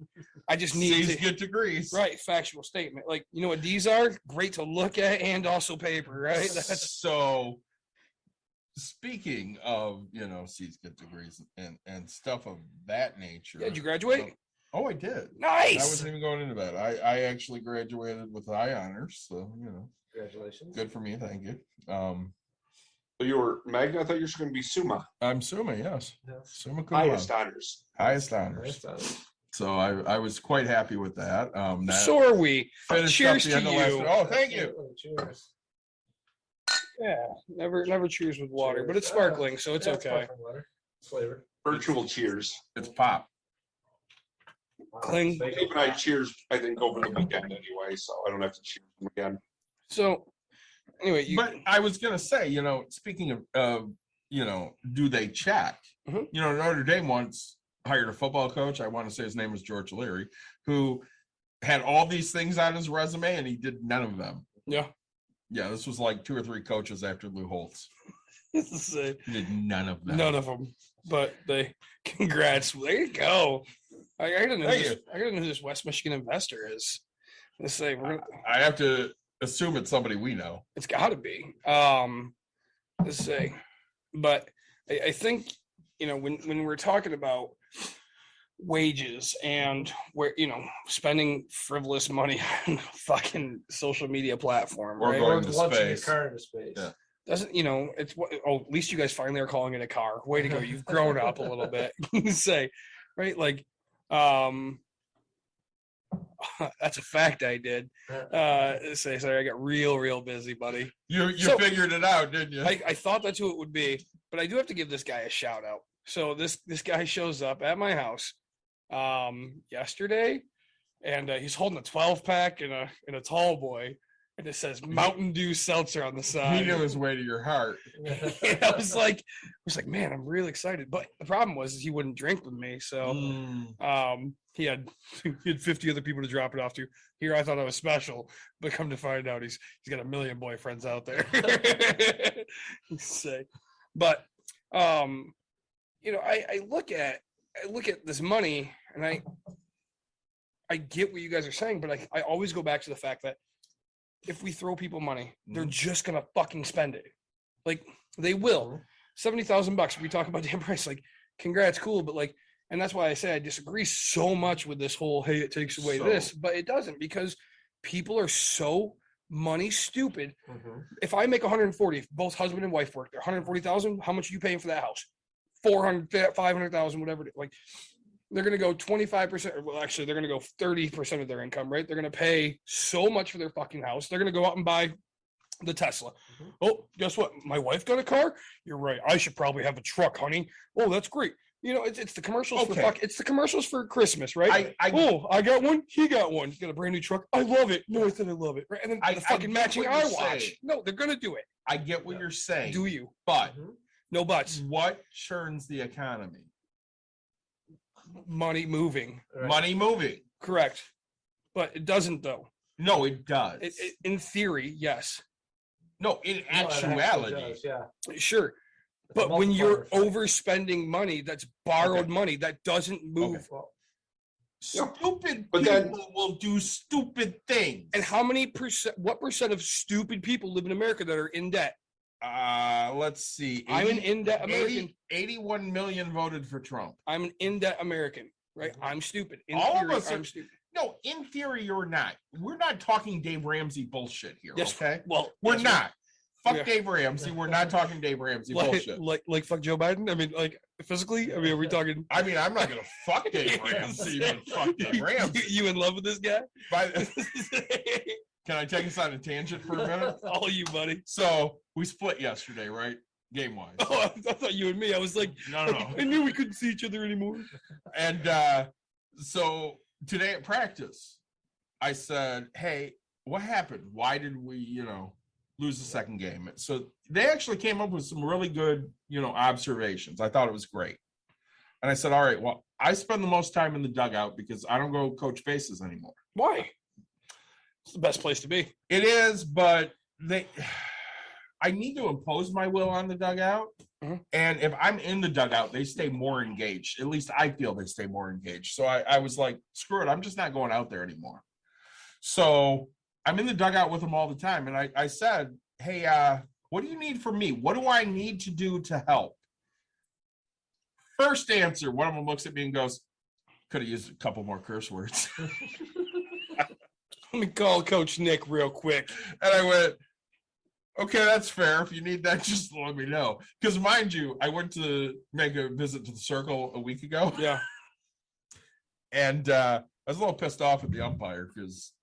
I just need C's to get degrees. right factual statement. Like, you know what these are? Great to look at and also paper, right? That's So speaking of, C's get degrees and stuff of that nature. yeah, did you graduate? Oh, I did. I Nice. wasn't even going into that. I actually graduated with high honors. So, Congratulations. good for me. Thank you. So you were Magna? I thought you were going to be Summa. I'm Summa, yes. Yes. Summa cum laude. Highest honors. Highest honors. Nice done. So I was quite happy with that. That So are we. finished Cheers up the to end of last you. week. Oh, thank you. Absolutely. Cheers. Yeah, never cheers with water, but it's Cheers. sparkling, so it's Yeah, okay. sparkling water. Flavor. Virtual cheers. It's pop. Cling. Dave and I cheers, I think, over the weekend anyway, so I don't have to cheers them again. So anyway, But I was gonna say, speaking of, do they check? Mhm. Notre Dame once hired a football coach. I want to say his name was George Leary, who had all these things on his resume, and he did none of them. yeah. Yeah, this was like 2 or 3 coaches after Lou Holtz. It's the same. He did none of them. None of them, but they congrats. There you go. I gotta know Thank this, I gotta know who this West Michigan investor is. Let's say we're gonna, I have to assume it's somebody we know. it's gotta be. Let's say, but I think when we're talking about wages and where spending frivolous money on a fucking social media platform, Or right? going Or to launching your space. car into space. Yeah. Doesn't it's what? Oh, at least you guys finally are calling it a car. Way to go! You've grown up a little bit. Say, right? Like, that's a fact. I did. Say sorry. I got real busy, buddy. You So- figured it out, didn't you? I thought that's who it would be, but I do have to give this guy a shout out. So this guy shows up at my house yesterday, and he's holding a 12-pack in a tall boy, and it says Mountain Dew Seltzer on the side. He knew his way to your heart. And I was like, man, I'm really excited. But the problem was he wouldn't drink with me, so he had 50 other people to drop it off to. Here, I thought I was special, but come to find out, he's got a million boyfriends out there. Sick. But I look at this money, and I get what you guys are saying, but I always go back to the fact that if we throw people money, they're just gonna fucking spend it. Like they will. $70,000. We talk about damn price. Like, congrats, cool, but like, and that's why I say I disagree so much with this whole hey, it takes away this, but it doesn't, because people are so money stupid. If I make 140, if both husband and wife work, they're 140,000. How much are you paying for that house? 400, 500,000, whatever. Like, they're going to go 25%. Well, actually, they're going to go 30% of their income, right? They're going to pay so much for their fucking house. They're going to go out and buy the Tesla. Oh, guess what? My wife got a car. You're right. I should probably have a truck, honey. Oh, that's great. You know, it's the commercials Okay. it's the commercials for Christmas, right? I got one, he got one. He's got a brand new truck. I love it. No, I said I love it. Right? And then I the fucking get matching what you're iWatch. saying. No, they're gonna do it. I get what you're saying. Do you? But No buts. what churns the economy? Money moving. Right. Money moving. Correct. But it doesn't though. No, it does. In theory, yes. No, in No, it actually actuality. does, yeah. Sure. It's a But when you're multiplier effect. overspending money, that's borrowed money that doesn't move. Okay. Well, Stupid But then- people will do stupid things. And what percent of stupid people live in America that are in debt? Let's see. I'm an in debt American. 81 million voted for Trump. I'm an in debt American, right? I'm stupid. In All of theory, us are- I'm stupid. No, in theory, you're not. We're not talking Dave Ramsey bullshit here. Yes, Okay. well, We're yes, not. Fuck Yeah. Dave Ramsey. We're not talking Dave Ramsey bullshit. like fuck Joe Biden. I mean, like physically. I mean, are we talking? I mean, I'm not gonna fuck Dave Ramsey, but fuck Dave Ramsey. You in love with this guy? Can I take us on a tangent for a minute? All you, buddy. So we split yesterday, right? Game wise. Oh, I thought you and me. I was like, No. I knew we couldn't see each other anymore. And so today at practice, I said, "Hey, what happened? Why did we, lose the second game?" So they actually came up with some really good, observations. I thought it was great. And I said, "All right, well, I spend the most time in the dugout because I don't go coach bases anymore." Why? It's the best place to be. It is, but I need to impose my will on the dugout. Mhm. And if I'm in the dugout, they stay more engaged. At least I feel they stay more engaged. So I was like, screw it. I'm just not going out there anymore. So I'm in the dugout with them all the time. And I said, "Hey, what do you need from me? What do I need to do to help?" First answer, one of them looks at me and goes, "Could have used a couple more curse words." Let me call Coach Nick real quick. And I went, "Okay, that's fair. If you need that, just let me know." Because mind you, I went to make a visit to the Circle a week ago. Yeah. And I was a little pissed off at the umpire because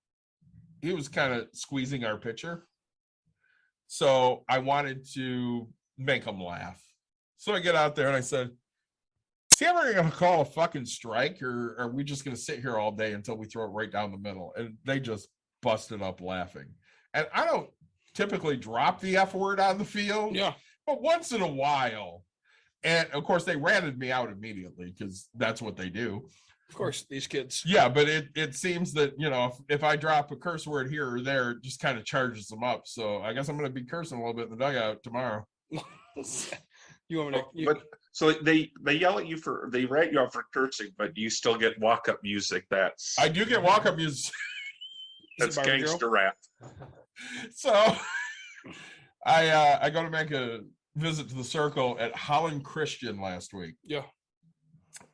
he was kind of squeezing our pitcher. So I wanted to make him laugh. So I get out there and I said, "Is he ever going to call a fucking strike, or are we just going to sit here all day until we throw it right down the middle?" And they just busted up laughing. And I don't typically drop the F word on the field, Yeah. but once in a while. And of course, they ratted me out immediately because that's what they do. Of course, these kids. Yeah, but it seems that, if I drop a curse word here or there, it just kind of charges them up. So I guess I'm going to be cursing a little bit in the dugout tomorrow. You want me to? But so they yell at you they rat you out for cursing, but you still get walk-up music. That's I do get walk-up music. that's Barbie girl? gangster rap. So I go to make a visit to the Circle at Holland Christian last week. Yeah.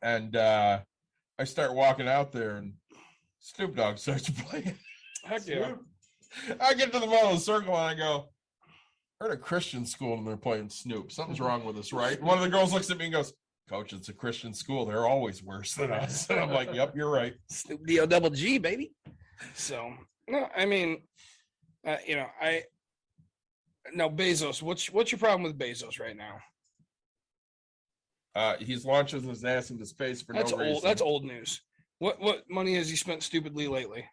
And I start walking out there and Snoop Dogg starts playing. Heck yeah. I get to the middle of the Circle and I go, "We're at a Christian school and they're playing Snoop. Something's wrong with us, right?" And one of the girls looks at me and goes, "Coach, it's a Christian school. They're always worse than us." And I'm like, "Yep, you're right." Snoop D-O-double-G, baby. So, no, I mean, now Bezos, what's your problem with Bezos right now? He's launching his ass into space for That's no reason. old. That's old news. What money has he spent stupidly lately?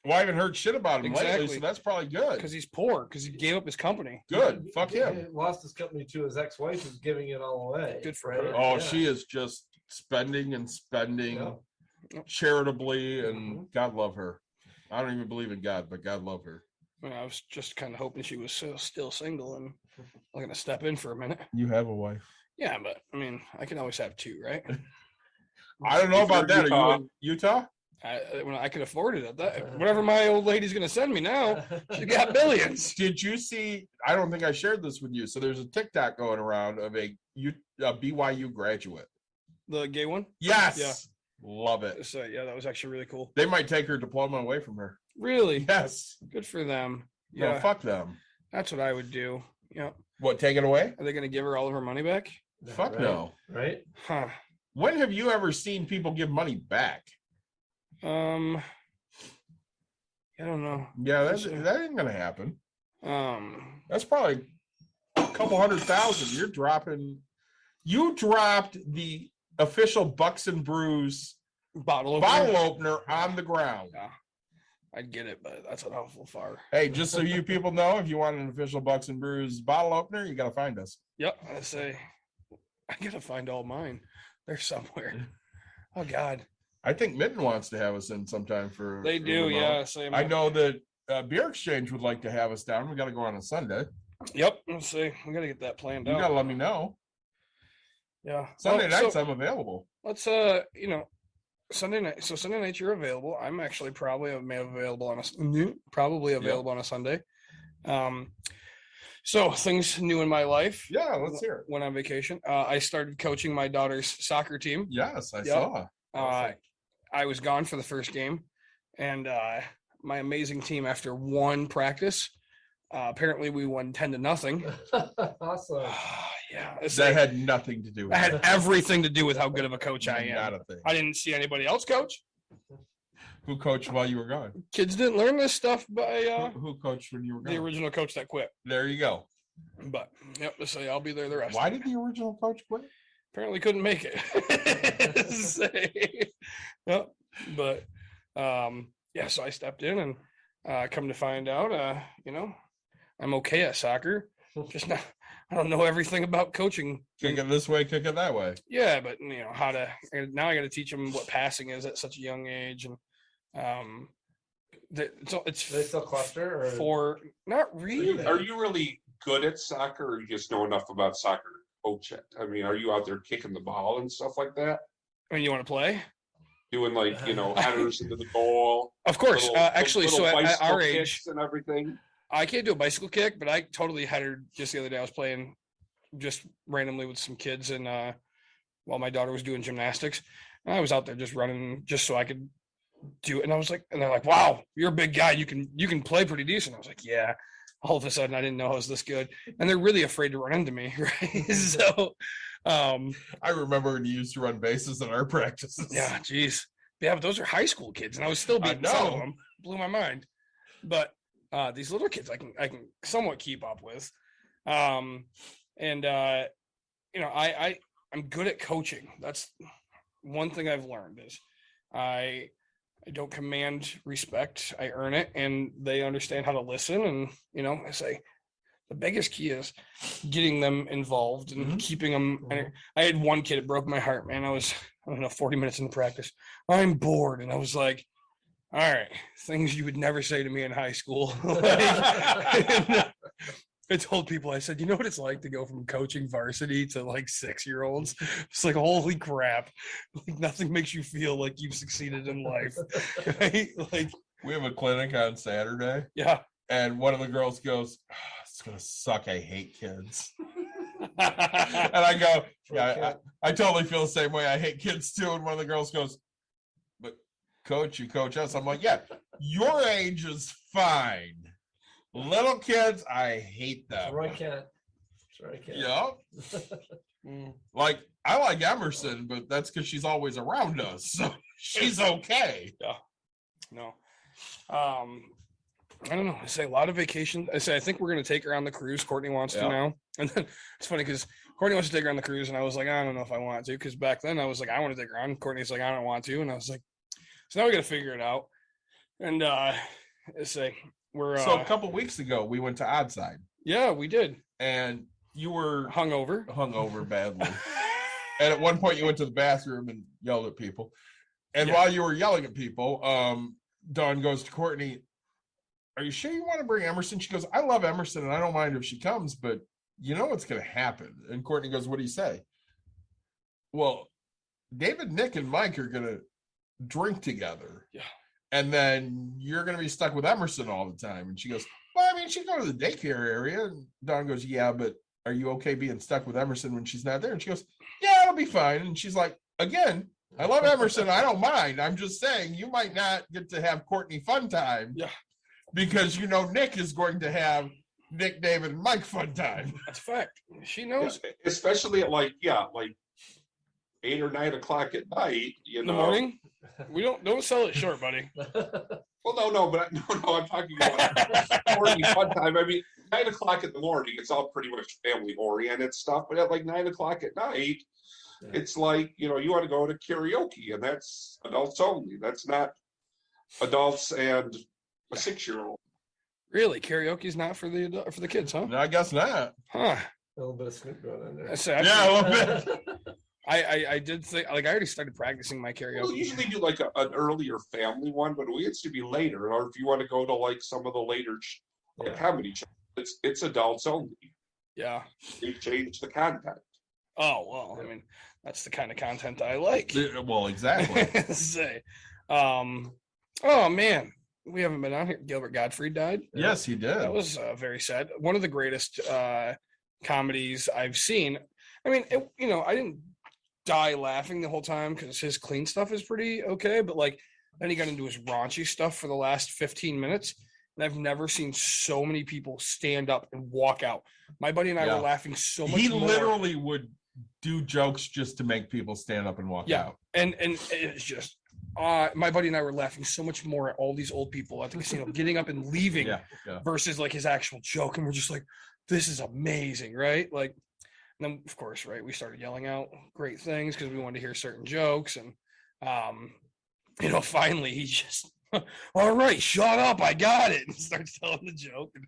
Well, I haven't heard shit about him lately, Exactly. so that's probably good. Because he's poor. Because he gave up his company. Good. Fuck him. He lost his company to his ex-wife, who's giving it all away. Good for right? her. Oh, Yeah. she is just spending and spending Yeah. charitably, and God love her. I don't even believe in God, but God love her. I was just kind of hoping she was still single and I'm going to step in for a minute. You have a wife. Yeah, but I mean, I can always have two, right? I don't know If you're about that. Utah- Are you in Utah? When I can afford it. Whatever my old lady's going to send me now, she got billions. Did you see? I don't think I shared this with you. So there's a TikTok going around of a BYU graduate. The gay one? Yes. Yeah. Love it. So yeah, that was actually really cool. They might take her diploma away from her. Really? Yes. Good for them. No, Yeah, fuck them. that's what I would do. Yeah. What, take it away? Are they going to give her all of her money back? Fuck Right? no. Right? Huh. When have you ever seen people give money back? I don't know. Yeah, that ain't gonna happen. That's probably a couple 100,000. You dropped the official Bucks and Brews Bottle opener. bottle opener on the ground. Yeah, I'd get it, but that's an awful far. Hey, just so you people know, if you want an official Bucks and Brews bottle opener, you got to find us. Yep, I say, I gotta find all mine. They're somewhere. Oh God, I think Mitten wants to have us in sometime for. they for do. remote. Yeah, same. I know that Beer Exchange would like to have us down. We got to go on a Sunday. Yep, let's see. We gotta get that planned You out. got to let me know. Yeah, Sunday Well, nights, so I'm available. let's Sunday night. So Sunday night you're available. I'm actually probably available on a Sunday. So things new in my life. Yeah, let's hear it. Went on vacation. I started coaching my daughter's soccer team. Yes, I Yep. saw. I was gone for the first game, and my amazing team, after one practice, apparently we won 10-0. Awesome. Yeah, it's That like- had nothing to do with that had it. everything to do with how good of a coach I Not am. a thing. I didn't see anybody else coach. Who coached while you were gone? Kids didn't learn this stuff by Who coached when you were the gone? original coach that quit. There you go. But yep, let's say I'll be there the rest. Why of did the original coach quit? apparently couldn't make it. Yep. But yeah, so I stepped in and come to find out, I'm okay at soccer. Just not, I don't know everything about coaching. Kick it this way, kick it that way. Yeah, but how to now I got to teach them what passing is at such a young age, and it's They still cluster, or for not really. Are you really good at soccer, or you just know enough about soccer to coach it? I mean, are you out there kicking the ball and stuff like that? I mean, you want to play? Doing headers into the goal? Of course. little- Actually, little so at bicycle our kicks age, and everything. I can't do a bicycle kick, but I totally headered just the other day. I was playing just randomly with some kids, and while my daughter was doing gymnastics, and I was out there just running just so I could do it. And I was like, and they're like, "Wow, you're a big guy. You can play pretty decent." I was like, "Yeah." All of a sudden, I didn't know I was this good, and they're really afraid to run into me, right? So, I remember when you used to run bases at our practices. yeah, geez, yeah, but those are high school kids, and I was still I beating some of know. them. Blew my mind. But these little kids, I can somewhat keep up with, I'm good at coaching. That's one thing I've learned is I don't command respect. I earn it, and they understand how to listen. And I say the biggest key is getting them involved and keeping them. I had one kid, it broke my heart, man. I don't know, 40 minutes into practice. I'm bored. And I was like, all right, things you would never say to me in high school. I told people, I said, you know what it's like to go from coaching varsity to 6-year-olds? It's like, holy crap. Nothing makes you feel like you've succeeded in life. Right? We have a clinic on Saturday, Yeah. and one of the girls goes, "Oh, it's going to suck. I hate kids." And I go, yeah, I totally feel the same way. I hate kids too. And one of the girls goes, "But coach, you coach us." I'm like, yeah, your age is fine. Little kids, I hate them. Roy Kent. Sorry, Kent. Yeah. I like Emerson, but that's because she's always around us. So she's okay. Yeah. No. I don't know. I say a lot of vacation. I think we're going to take her on the cruise. Courtney wants to now. And then it's funny because Courtney wants to take her on the cruise. And I was like, I don't know if I want to. Because back then I was like, I want to take her on. Courtney's like, I don't want to. And I was like, so now we got to figure it out. And we're So a couple weeks ago, we went to Oddside. Yeah, we did. And you were hungover badly. And at one point you went to the bathroom and yelled at people. And Yeah. while you were yelling at people, Dawn goes to Courtney, "Are you sure you want to bring Emerson?" She goes, "I love Emerson and I don't mind if she comes, but you know what's going to happen." And Courtney goes, "What do you say?" "Well, David, Nick, and Mike are going to drink together. Yeah. And then you're going to be stuck with Emerson all the time." And she goes, "Well, I mean, she can go to the daycare area." And Dawn goes, "Yeah, but are you okay being stuck with Emerson when she's not there?" And she goes, "Yeah, it'll be fine." And she's like, "Again, I love Emerson. I don't mind. I'm just saying you might not get to have Courtney fun time." Yeah. Because Nick is going to have Nick, David, and Mike fun time. That's a fact. She knows. Especially at 8 or 9 o'clock at night, In the morning. We don't sell it short, buddy. Well, no, I'm talking about morning fun time. I mean, 9 o'clock in the morning, it's all pretty much family oriented stuff. But at 9 o'clock at night, It's like, you want to go to karaoke and that's adults only. That's not adults and a 6-year-old. Really, karaoke's not for the kids, huh? No, I guess not. Huh. A little bit of Snoop going in there. That's Yeah, a little bit. I did think, like, I already started practicing my karaoke. We'll usually do like an earlier family one, but it gets to be later. Or if you want to go to like some of the later comedy channels, it's adults only. Yeah. They change the content. Oh well, I mean, that's the kind of content I like. Well, exactly. Say, oh man, we haven't been on here. Gilbert Gottfried died. Yes, he did. That was very sad. One of the greatest comedies I've seen. I mean, I didn't die laughing the whole time because his clean stuff is pretty okay, but like then he got into his raunchy stuff for the last 15 minutes, and I've never seen so many people stand up and walk out. My buddy and I were laughing so much. He more. literally would do jokes just to make people stand up and walk out. And it's just my buddy and I were laughing so much more at all these old people at the casino getting up and leaving versus like his actual joke, and we're just like, this is amazing, right? Like, and then of course, right, we started yelling out great things because we wanted to hear certain jokes, and finally he just all right, shut up, I got it, and starts telling the joke, and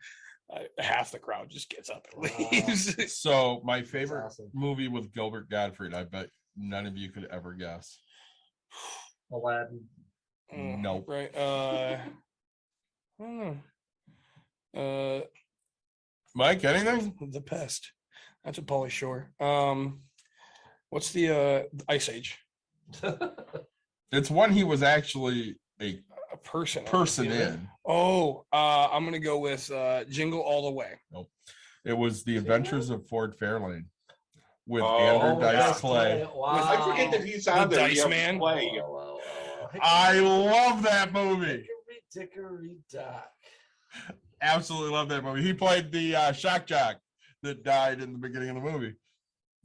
half the crowd just gets up and leaves. So my favorite awesome. movie with Gilbert Gottfried, I bet none of you could ever guess. Aladdin. Nope. Right. I don't know. Mike, anything? The Pest. That's a Pauly Shore. What's the Ice Age? It's one he was actually a person in. Oh, I'm gonna go with Jingle All the Way. Nope. It was The Adventures of Ford Fairlane with Andrew Dice Clay. Wow. I forget that he's on The there. Dice You have to Man. play. I love that movie. Dickory Dock. Absolutely love that movie. He played the shock jock that died in the beginning of the movie.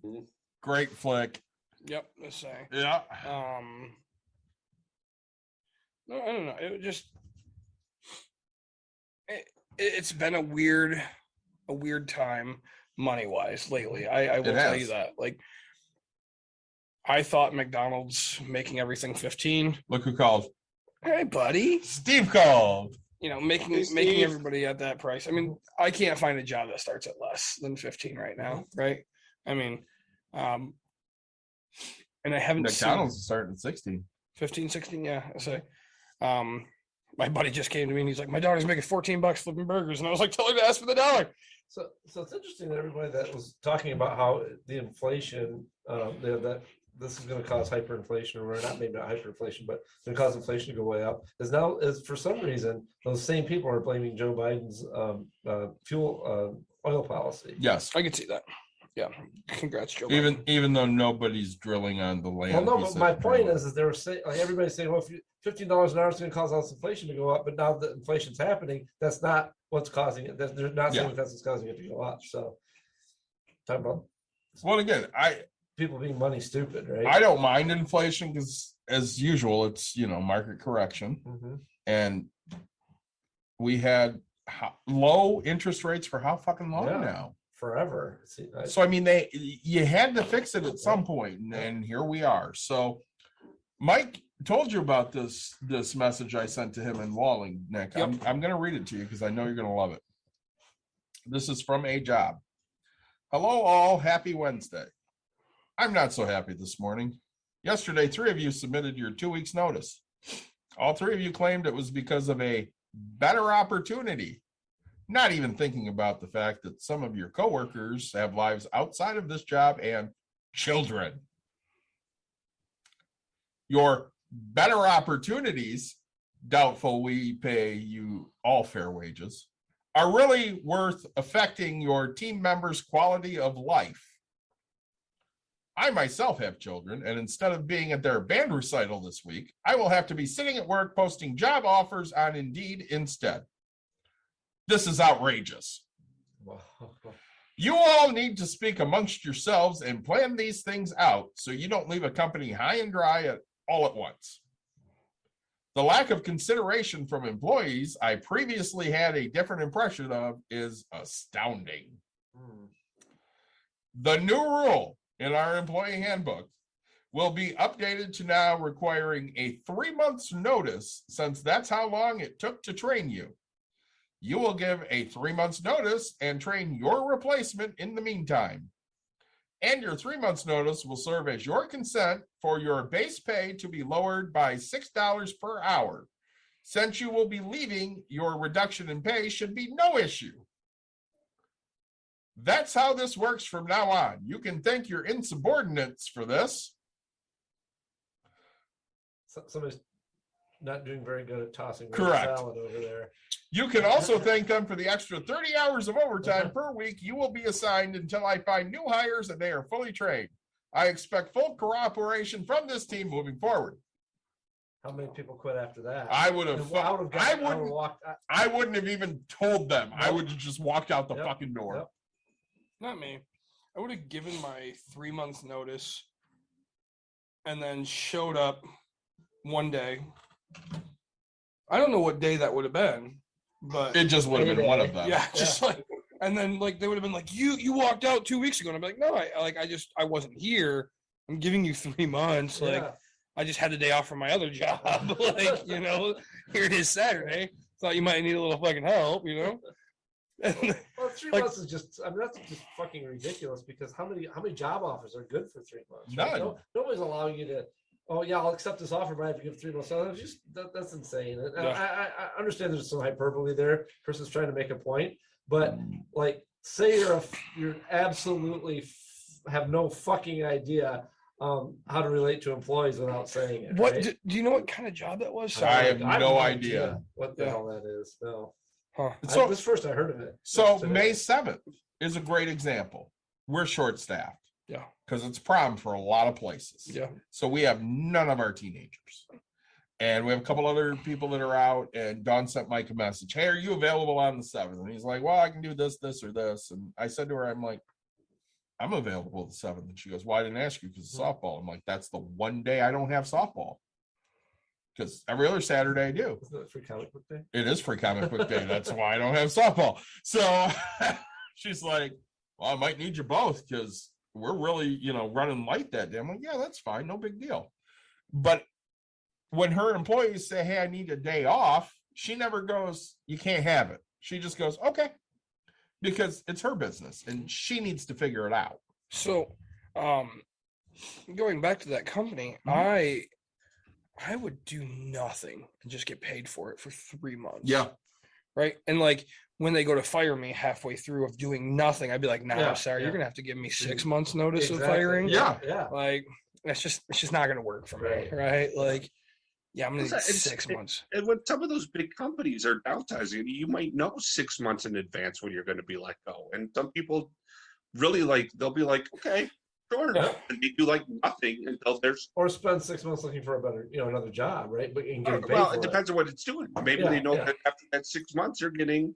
Mhm. Great flick. Yep, let's say. Yeah. No, I don't know. It just it's been a weird time money wise lately. I will tell you that. Like, I thought McDonald's making everything 15. Look who called. Hey, buddy. Steve called. Making everybody at that price. I mean, I can't find a job that starts at less than 15 right now, right? I mean, and I haven't McDonald's is starting at 16. 15, 16, yeah. I say. My buddy just came to me and he's like, my daughter's making $14 flipping burgers. And I was like, tell her to ask for the dollar. So it's interesting that everybody that was talking about how the inflation, that this is going to cause hyperinflation, or maybe not hyperinflation, but it's going to cause inflation to go way up. Is for some reason those same people are blaming Joe Biden's oil policy. Yes, I can see that. Yeah, congrats, Joe. Even though nobody's drilling on the land. Well, no, but my point is they were saying, like, everybody's saying, well, if $15 an hour is going to cause all this inflation to go up, but now that inflation's happening, that's not what's causing it. They're not saying that's what's causing it to go up. So, talk about. Well, again, people being money stupid, right? I don't mind inflation because, as usual, it's market correction, and we had low interest rates for how fucking long now? Forever. So I mean, you had to fix it at some point, and here we are. So Mike told you about this message I sent to him in Walling, Nick. Yep. I'm going to read it to you because I know you're going to love it. This is from a job. Hello, all. Happy Wednesday. I'm not so happy this morning. Yesterday, 3 of you submitted your 2 weeks notice. All 3 of you claimed it was because of a better opportunity, not even thinking about the fact that some of your coworkers have lives outside of this job and children. Your better opportunities, doubtful we pay you all fair wages, are really worth affecting your team members' quality of life. I myself have children, and instead of being at their band recital this week, I will have to be sitting at work posting job offers on Indeed instead. This is outrageous. You all need to speak amongst yourselves and plan these things out so you don't leave a company high and dry all at once. The lack of consideration from employees I previously had a different impression of is astounding. The new rule in our employee handbook will be updated to now requiring a 3 months notice, since that's how long it took to train you. You will give a 3 months notice and train your replacement in the meantime. And your 3 months notice will serve as your consent for your base pay to be lowered by $6 per hour. Since you will be leaving, your reduction in pay should be no issue. That's how this works from now on. You can thank your insubordinates for this. Somebody's not doing very good at tossing Correct. salad over there. You can also thank them for the extra 30 hours of overtime per week you will be assigned until I find new hires and they are fully trained. I expect full cooperation from this team moving forward. How many people quit after that? I would have. I wouldn't. wouldn't have even told them. I Nope. would have just walked out the Yep. fucking door. Yep. Not me. I would have given my 3 months notice and then showed up one day. I don't know what day that would have been, but It just would have been one of them. yeah, just like, and then like they would have been like, you walked out 2 weeks ago, and I'm like, no, I wasn't here. I'm giving you 3 months. Like, Yeah. I just had the day off from my other job. Like, here it is Saturday. Thought you might need a little fucking help, Well, 3 Like- months is just, I mean, that's just fucking ridiculous, because how many job offers are good for 3 months? None. Nobody's allowing you to, oh yeah, I'll accept this offer, but I have to give 3 months. So that's insane. And Yeah. I understand there's some hyperbole there. Person's trying to make a point, but like, say you're absolutely have no fucking idea how to relate to employees without saying it. what right? do you know what kind of job that was? I have I no idea. what the Yeah. hell that is. No, Huh. So- this first I heard of it. So today. May 7th is a great example. We're short-staffed Yeah. because it's prom for a lot of places. Yeah. So we have none of our teenagers. And we have a couple other people that are out, and Dawn sent Mike a message. Hey, are you available on the 7th? And he's like, well, I can do this, this, or this. And I said to her, I'm like, I'm available the 7th. And she goes, well, I didn't ask you because of softball. I'm like, that's the one day I don't have softball. Because every other Saturday I do. Isn't it free comic book day? It is free comic book day. That's why I don't have softball. So she's like, well, I might need you both because we're really, running light that day. I'm like, yeah, that's fine. No big deal. But when her employees say, hey, I need a day off, she never goes, you can't have it. She just goes, okay, because it's her business and she needs to figure it out. So, going back to that company, I would do nothing and just get paid for it for 3 months. Right. And like when they go to fire me halfway through of doing nothing, I'd be like, nah, Yeah, sorry, yeah. you're gonna have to give me 6 months notice of Exactly. firing. Yeah. Yeah. Like it's just not gonna work for me. Right. Right. Like, yeah, I'm gonna need It's- 6 months. And when some of those big companies are downsizing, you might know 6 months in advance when you're going to be let go. And some people really they'll be like, okay, sure. Yeah. And they do nothing until there's, Or spend 6 months looking for a better, another job, right? But and getting paid well, for it depends on what it's doing. Maybe Yeah, they know yeah. that after that 6 months, you're getting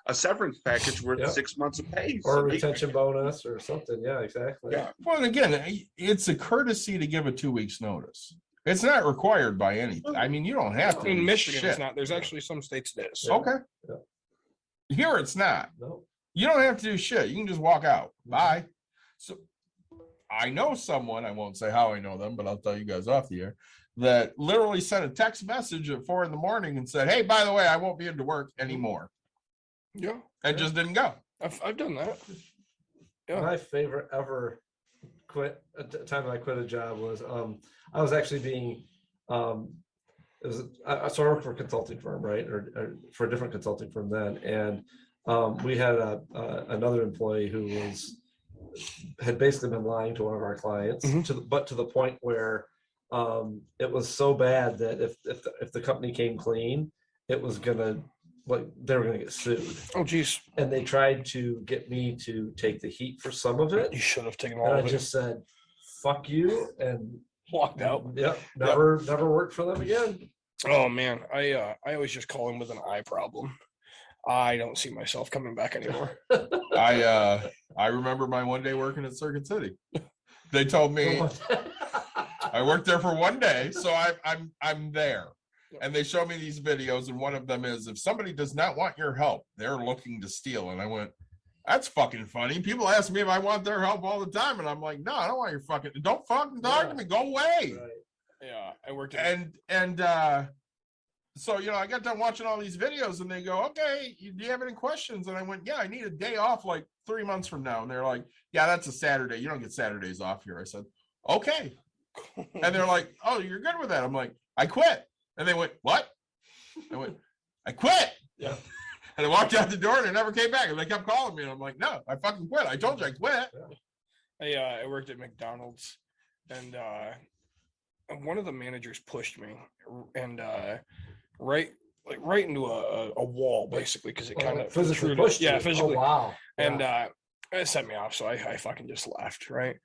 a severance package worth Yeah. 6 months of pay. or So a they- retention bonus or something. Yeah, exactly. Yeah. Well, and again, it's a courtesy to give a 2 weeks notice. It's not required by anything. I mean, you don't have to. In do Michigan, shit. it's not. There's actually some states it is. Okay. Yeah. Here it's not. No. You don't have to do shit. You can just walk out. Bye. So I know someone, I won't say how I know them, but I'll tell you guys off the air, that literally sent a text message at 4 a.m. and said, hey, by the way, I won't be into work anymore. Yeah. And just didn't go. I've done that. Yeah. My favorite ever time I quit a job was I was actually being it was so I worked for a consulting firm, right, or for a different consulting firm then, and we had another employee who had basically been lying to one of our clients, Mhm. to the point where it was so bad that if the company came clean, it was gonna they were gonna get sued, Oh, geez. and they tried to get me to take the heat for some of it, You should have taken and all I of it. just said, "Fuck you," and Walked out. yep, never worked for them again. Oh man, I always just call him with an eye problem. I don't see myself coming back anymore. I remember my one day working at Circuit City. They told me I worked there for one day, so I'm there. And they show me these videos, and one of them is if somebody does not want your help, they're looking to steal. And That's fucking funny. People ask me if I want their help all the time, and I'm like, no, I don't want your fucking. Don't fucking talk to me. Go away. Right. Yeah, I worked at So I got done watching all these videos, and they go, "Okay, do you have any questions?" And I went, "Yeah, I need a day off like 3 months from now." And they're like, "Yeah, that's a Saturday. You don't get Saturdays off here." I said, "Okay." And they're like, "Oh, you're good with that?" I'm like, "I quit." And they went, "What?" I went, "I quit." Yeah. And I walked out the door, and I never came back. And they kept calling me, and I'm like, "No, I fucking quit. I told you I quit." I worked at McDonald's, and one of the managers pushed me, and right into a wall, basically, because it kind of physically pushed you. physically. Oh, wow. And it set me off, so I fucking just left. Right.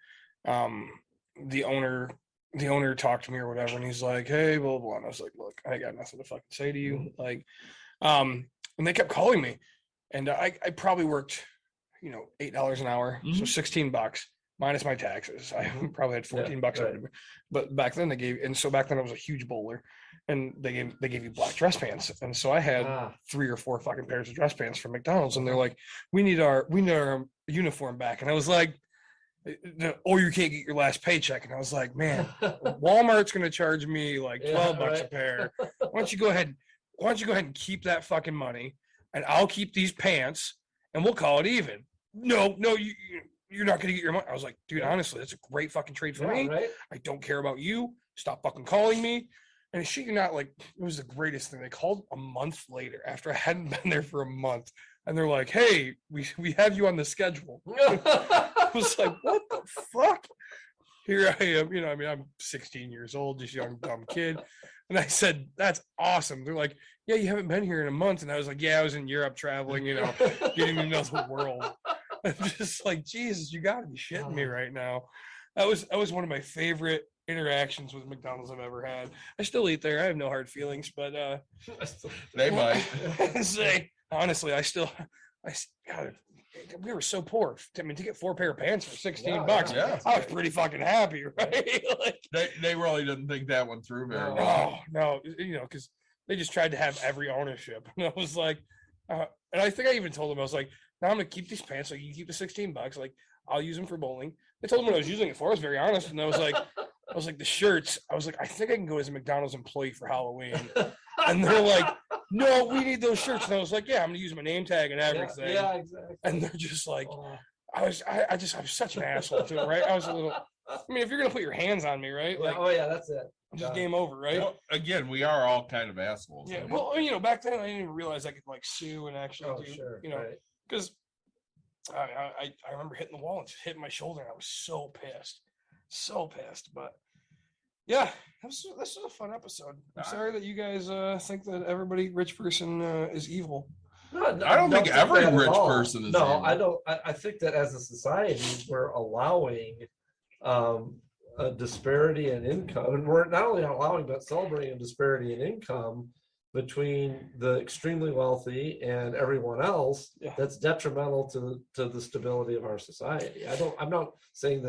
The owner talked to me or whatever, and he's like, "Hey, blah blah," and I was like, "Look, I got nothing to fucking say to you." Like, and they kept calling me, and I probably worked, $8 an hour, so $16 minus my taxes. I probably had $14. Right. But back then back then I was a huge bowler, and they gave you black dress pants, and so I had 3 or 4 fucking pairs of dress pants from McDonald's, and they're like, we need our uniform back," and I was like, "Or you can't get your last paycheck," and I was like, "Man, Walmart's gonna charge me like $12 a pair. Why don't you go ahead and keep that fucking money, and I'll keep these pants, and we'll call it even." No, you're not gonna get your money. I was like, "Dude, honestly, that's a great fucking trade for me. Right? I don't care about you. Stop fucking calling me." And shit, you're not, like, it was the greatest thing. They called a month later after I hadn't been there for a month, and they're like, "Hey, we have you on the schedule." I was like, "What the fuck?" Here I am, I'm 16 years old, just young dumb kid, and I said, "That's awesome." They're like, "Yeah, you haven't been here in a month," and I was like, "Yeah, I was in Europe traveling, getting to know the world." I'm just like, Jesus, you gotta be shitting me right now. That was one of my favorite interactions with McDonald's I've ever had. I still eat there. I have no hard feelings, but They might. say, honestly, God, we were so poor. I mean, to get 4 pair of pants for $16, yeah. I was pretty fucking happy, right? Like, They really didn't think that one through very well. no, because they just tried to have every ownership, and I was like, and I think I even told them, I was like, "Now I'm gonna keep these pants, so you can keep the $16. Like, I'll use them for bowling." I told them what I was using it for. I was very honest, and I was like, the shirts. I was like, "I think I can go as a McDonald's employee for Halloween," and they're like, "No, we need those shirts." And I was like, "Yeah, I'm gonna use my name tag and everything." Yeah, exactly. And they're just like, I was such an asshole too, right? I was a little. I mean, if you're gonna put your hands on me, right? Like, that's it. just game over, right? Well, again, we are all kind of assholes. Yeah. Well, back then I didn't even realize I could like sue and actually because I remember hitting the wall and just hitting my shoulder, and I was so pissed. But yeah, this is a fun episode. I'm sorry that you guys think that everybody rich person is evil. No, I don't think every that at rich all. person is No, evil. I don't. I think that as a society, we're allowing a disparity in income, and we're not only allowing but celebrating a disparity in income between the extremely wealthy and everyone else. That's detrimental to the stability of our society. I'm not saying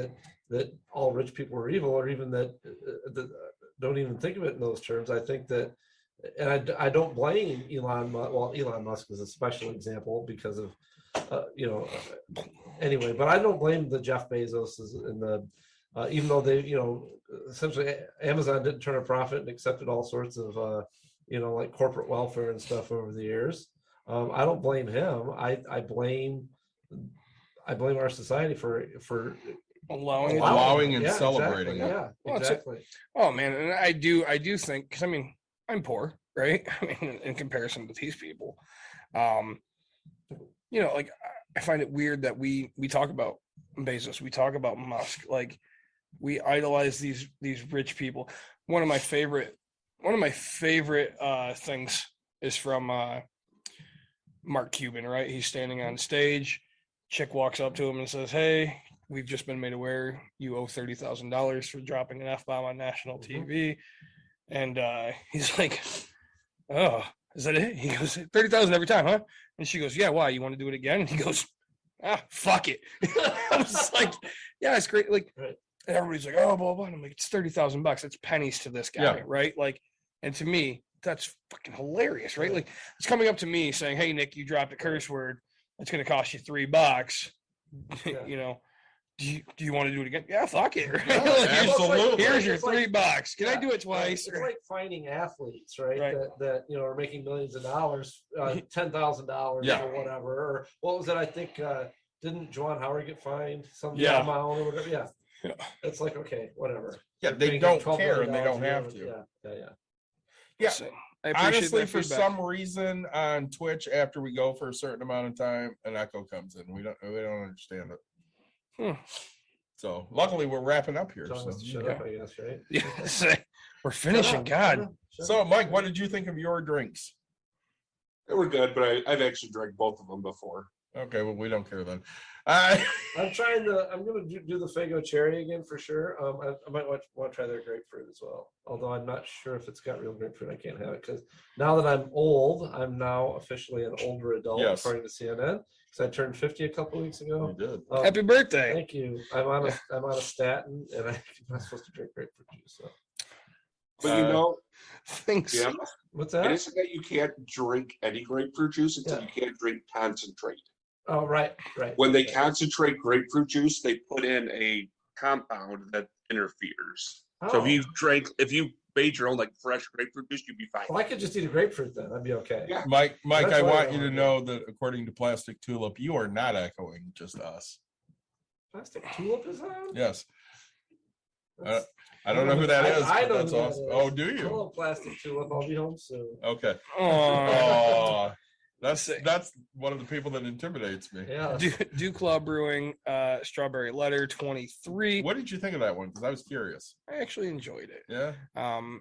that all rich people are evil, or even that don't even think of it in those terms. I think that, and I don't blame Elon Musk. Well, Elon Musk is a special example because of anyway, but I don't blame the Jeff Bezos and the even though they essentially Amazon didn't turn a profit and accepted all sorts of like corporate welfare and stuff over the years. I don't blame him. I blame our society for allowing and celebrating exactly. it. Yeah, Well, exactly. Oh man, and I do think, because I mean, I'm poor, right? I mean, in comparison to these people, like, I find it weird that we talk about Bezos, we talk about Musk, like, we idolize these rich people. One of my favorite things is from Mark Cuban, right? He's standing on stage. Chick walks up to him and says, "Hey, we've just been made aware you owe $30,000 for dropping an F-bomb on national TV." And he's like, "Oh, is that it?" He goes, "30,000 every time, huh?" And she goes, "Yeah, why? You want to do it again?" And he goes, "Fuck it." I was like, "Yeah, it's great." Like, right. And everybody's like, "Oh, blah, blah." And I'm like, "It's $30,000. It's pennies to this guy," right? Like, and to me, that's fucking hilarious, right? Like, it's coming up to me saying, "Hey, Nick, you dropped a curse word. it's going to cost you $3. Yeah. You know, do you want to do it again? Yeah, fuck it. Right? Yeah, Like, absolutely. Here's your It's like- $3. Can I Yeah, do it twice? It's like finding athletes, right? Right. That are making millions of dollars, $10,000 Yeah. or whatever. Or what was it? I think didn't Juwan Howard get fined some Yeah. amount or whatever? Yeah. Yeah. It's like, okay, whatever. Yeah, They're they paying don't him $12 care and they don't million have a to. year. Yeah. Yeah. So, I appreciate Honestly, that for feedback. some reason on Twitch, after we go for a certain amount of time, an echo comes in. We don't understand it. So luckily we're wrapping up here. Telling us to shut So, up, I guess, right? Yes, we're finishing. God. so Mike, what did you think of your drinks? They were good, but I've actually drank both of them before. Okay, well we don't care then. I'm going to do the Fago cherry again for sure. I might want to try their grapefruit as well. Although I'm not sure if it's got real grapefruit, I can't have it because now that I'm old, I'm now officially an older adult, Yes. according to CNN. Because I turned 50 a couple weeks ago. You did. Happy birthday. Thank you. I'm on a statin, and I'm not supposed to drink grapefruit juice. So But you know, Thanks. yeah, what's it that? isn't that you can't drink any grapefruit juice until Yeah. you can't drink concentrate. Oh, right. When they Right. concentrate grapefruit juice, they put in a compound that interferes. So Oh. if you made your own like fresh grapefruit juice, you'd be fine. Well, I could just eat a grapefruit then. I'd be okay. Yeah. Mike, That's I what I want you to wanna know that according to Plastic Tulip, you are not echoing just us. Plastic tulip is on? Yes. That's- I don't know who that is, I but know that's who that awesome. is. Oh, do you? Hello, plastic tulip. I'll be home soon. Okay. Oh, That's one of the people that intimidates me. Yeah. Dew Claw Brewing, Strawberry Letter 23. What did you think of that one? Because I was curious. I actually enjoyed it. Yeah.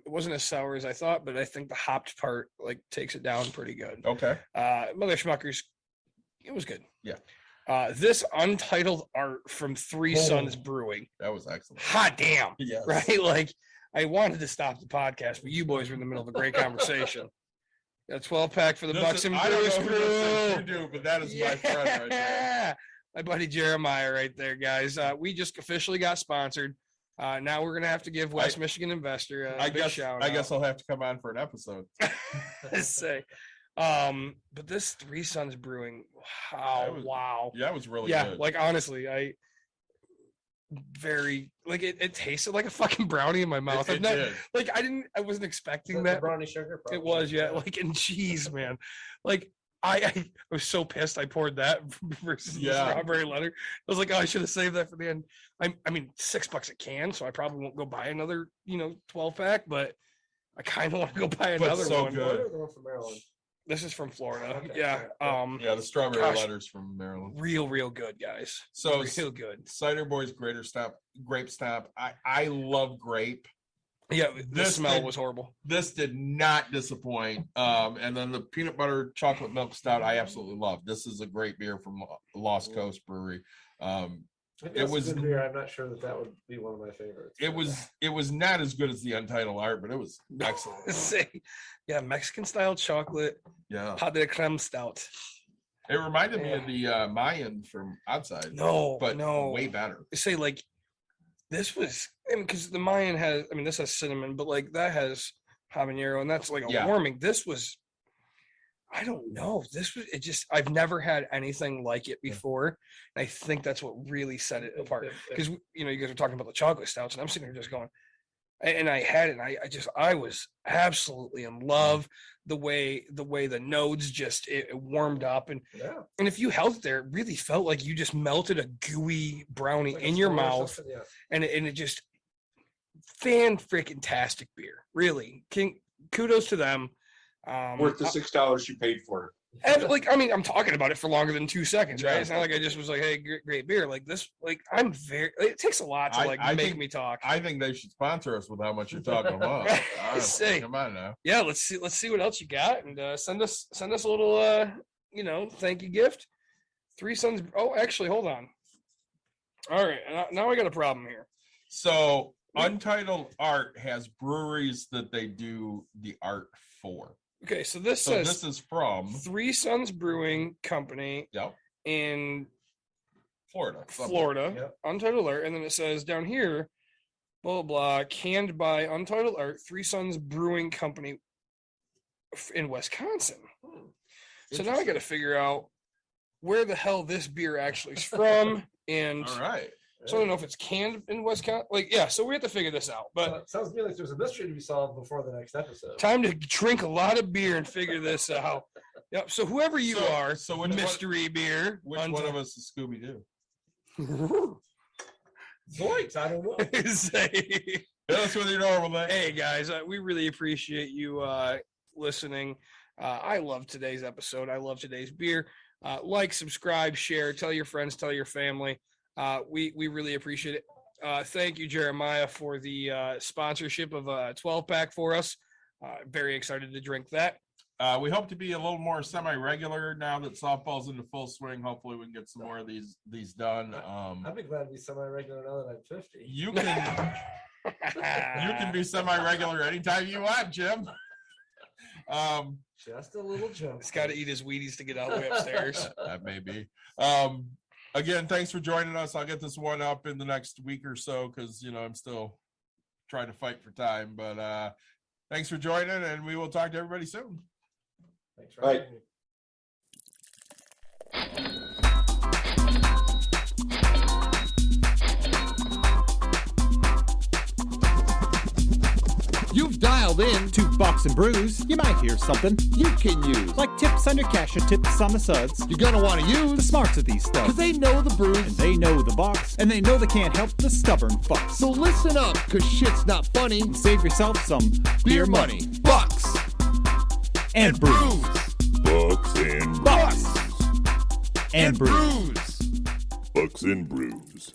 It wasn't as sour as I thought, but I think the hopped part like takes it down pretty good. Okay. Mother Schmuckers, it was good. Yeah. This untitled art from Three Sons Brewing. That was excellent. Hot damn. Yes. Right? Like I wanted to stop the podcast, but you boys were in the middle of a great conversation. Got a 12-pack for the Bucks and I don't Brews know who this is. You crew. do, but that is my friend right there. Yeah. My buddy Jeremiah right there, guys. We just officially got sponsored. Now we're gonna have to give West Michigan Investor a big shout out. I guess I'll have to come on for an episode. Say. But this Three Sons Brewing, wow. Yeah, it was really Yeah, good. like honestly, I it tasted like a fucking brownie in my mouth. It did. I wasn't expecting The that. brownie sugar. It probably. was, yeah, like and cheese, man. Like I was so pissed I poured that versus the Yeah. strawberry letter. I was like, oh, I should have saved that for the end. I mean, $6 a can, so I probably won't go buy another, 12-pack, but I kind of want to go buy But another so one. good. Florida or the one from Maryland? This is from Florida. Okay, Yeah. okay. Yeah, the strawberry Gosh. letters from Maryland. Real good, guys. So Real good. Cider Boys Grape Stomp. I love grape. Yeah, the This smell did- was horrible. This did not disappoint. And then the peanut butter chocolate milk stout, I absolutely love. This is a great beer from Lost Coast Brewery. I think It that's a was- good beer. I'm not sure that would be one of my favorites. It was not as good as the Untitled Art, but it was excellent. Say, yeah, Mexican style chocolate Yeah, pot de creme stout. it reminded me of the Mayan from outside. No, but no. way better. Say like this was, because the Mayan has, this has cinnamon, but like that has habanero, and that's like a Yeah. warming. This was, I don't know. This was, it just, I've never had anything like it before. And I think that's what really set it apart. Because, you guys are talking about the chocolate stouts, and I'm sitting here just going, and I had it, and I was absolutely in love the way the nodes just it warmed up, and if you held it there, it really felt like you just melted a gooey brownie Like in a your s'more or mouth, something, yeah. and it just fan-freaking-tastic beer, really. Kudos to them. Worth the $6 you paid for it. And, I'm talking about it for longer than 2 seconds, right? Yeah. It's not like I just was like, "Hey, great beer." Like this, it takes a lot to I make think- me talk. I think they should sponsor us with how much you're talking about. Say. Come on now. Yeah, let's see what else you got, and send us a little thank you gift. Three Sons. Oh, actually, hold on. All right, now I got a problem here. So Untitled Art has breweries that they do the art for. Okay, so this So says this is from Three Sons Brewing Company in Florida. Florida, Yep. Untitled Art, and then it says down here, blah blah blah, canned by Untitled Art, Three Sons Brewing Company in Wisconsin. So now I got to figure out where the hell this beer actually is from. And All right. so I don't know if it's canned in Wisconsin. Like, yeah, so we have to figure this out. But It sounds to me like there's a mystery to be solved before the next episode. time to drink a lot of beer and figure this out. Yep. So whoever you are, so which mystery beer. Which one of us is Scooby Doo? Zoinks, I don't know. Hit us with your normal name. Hey guys, we really appreciate you listening. I love today's episode. I love today's beer. Like, subscribe, share, tell your friends, tell your family. We really appreciate it. Thank you, Jeremiah, for the sponsorship of a 12-pack for us. Very excited to drink that. We hope to be a little more semi-regular now that softball's into full swing. Hopefully, we can get some more of these done. I'd be glad to be semi-regular now that I'm 50. You can be semi-regular anytime you want, Jim. Just a little jump. He's got to eat his Wheaties to get all the way upstairs. That may be. Again, thanks for joining us. I'll get this one up in the next week or so because I'm still trying to fight for time. But thanks for joining, and we will talk to everybody soon. Thanks for having me. You've dialed in To Bucks and Brews, you might hear something you can use. like tips on your cash or tips on the suds. You're gonna want to The use smarts of these because stuff. they know the And brews. they know the Bucks, and they know they can't help the stubborn fucks. So listen up, cause shit's not funny. Save yourself some Beer money, bucks, and brews. Bucks and bucks, And brews. brews. Bucks and Brews.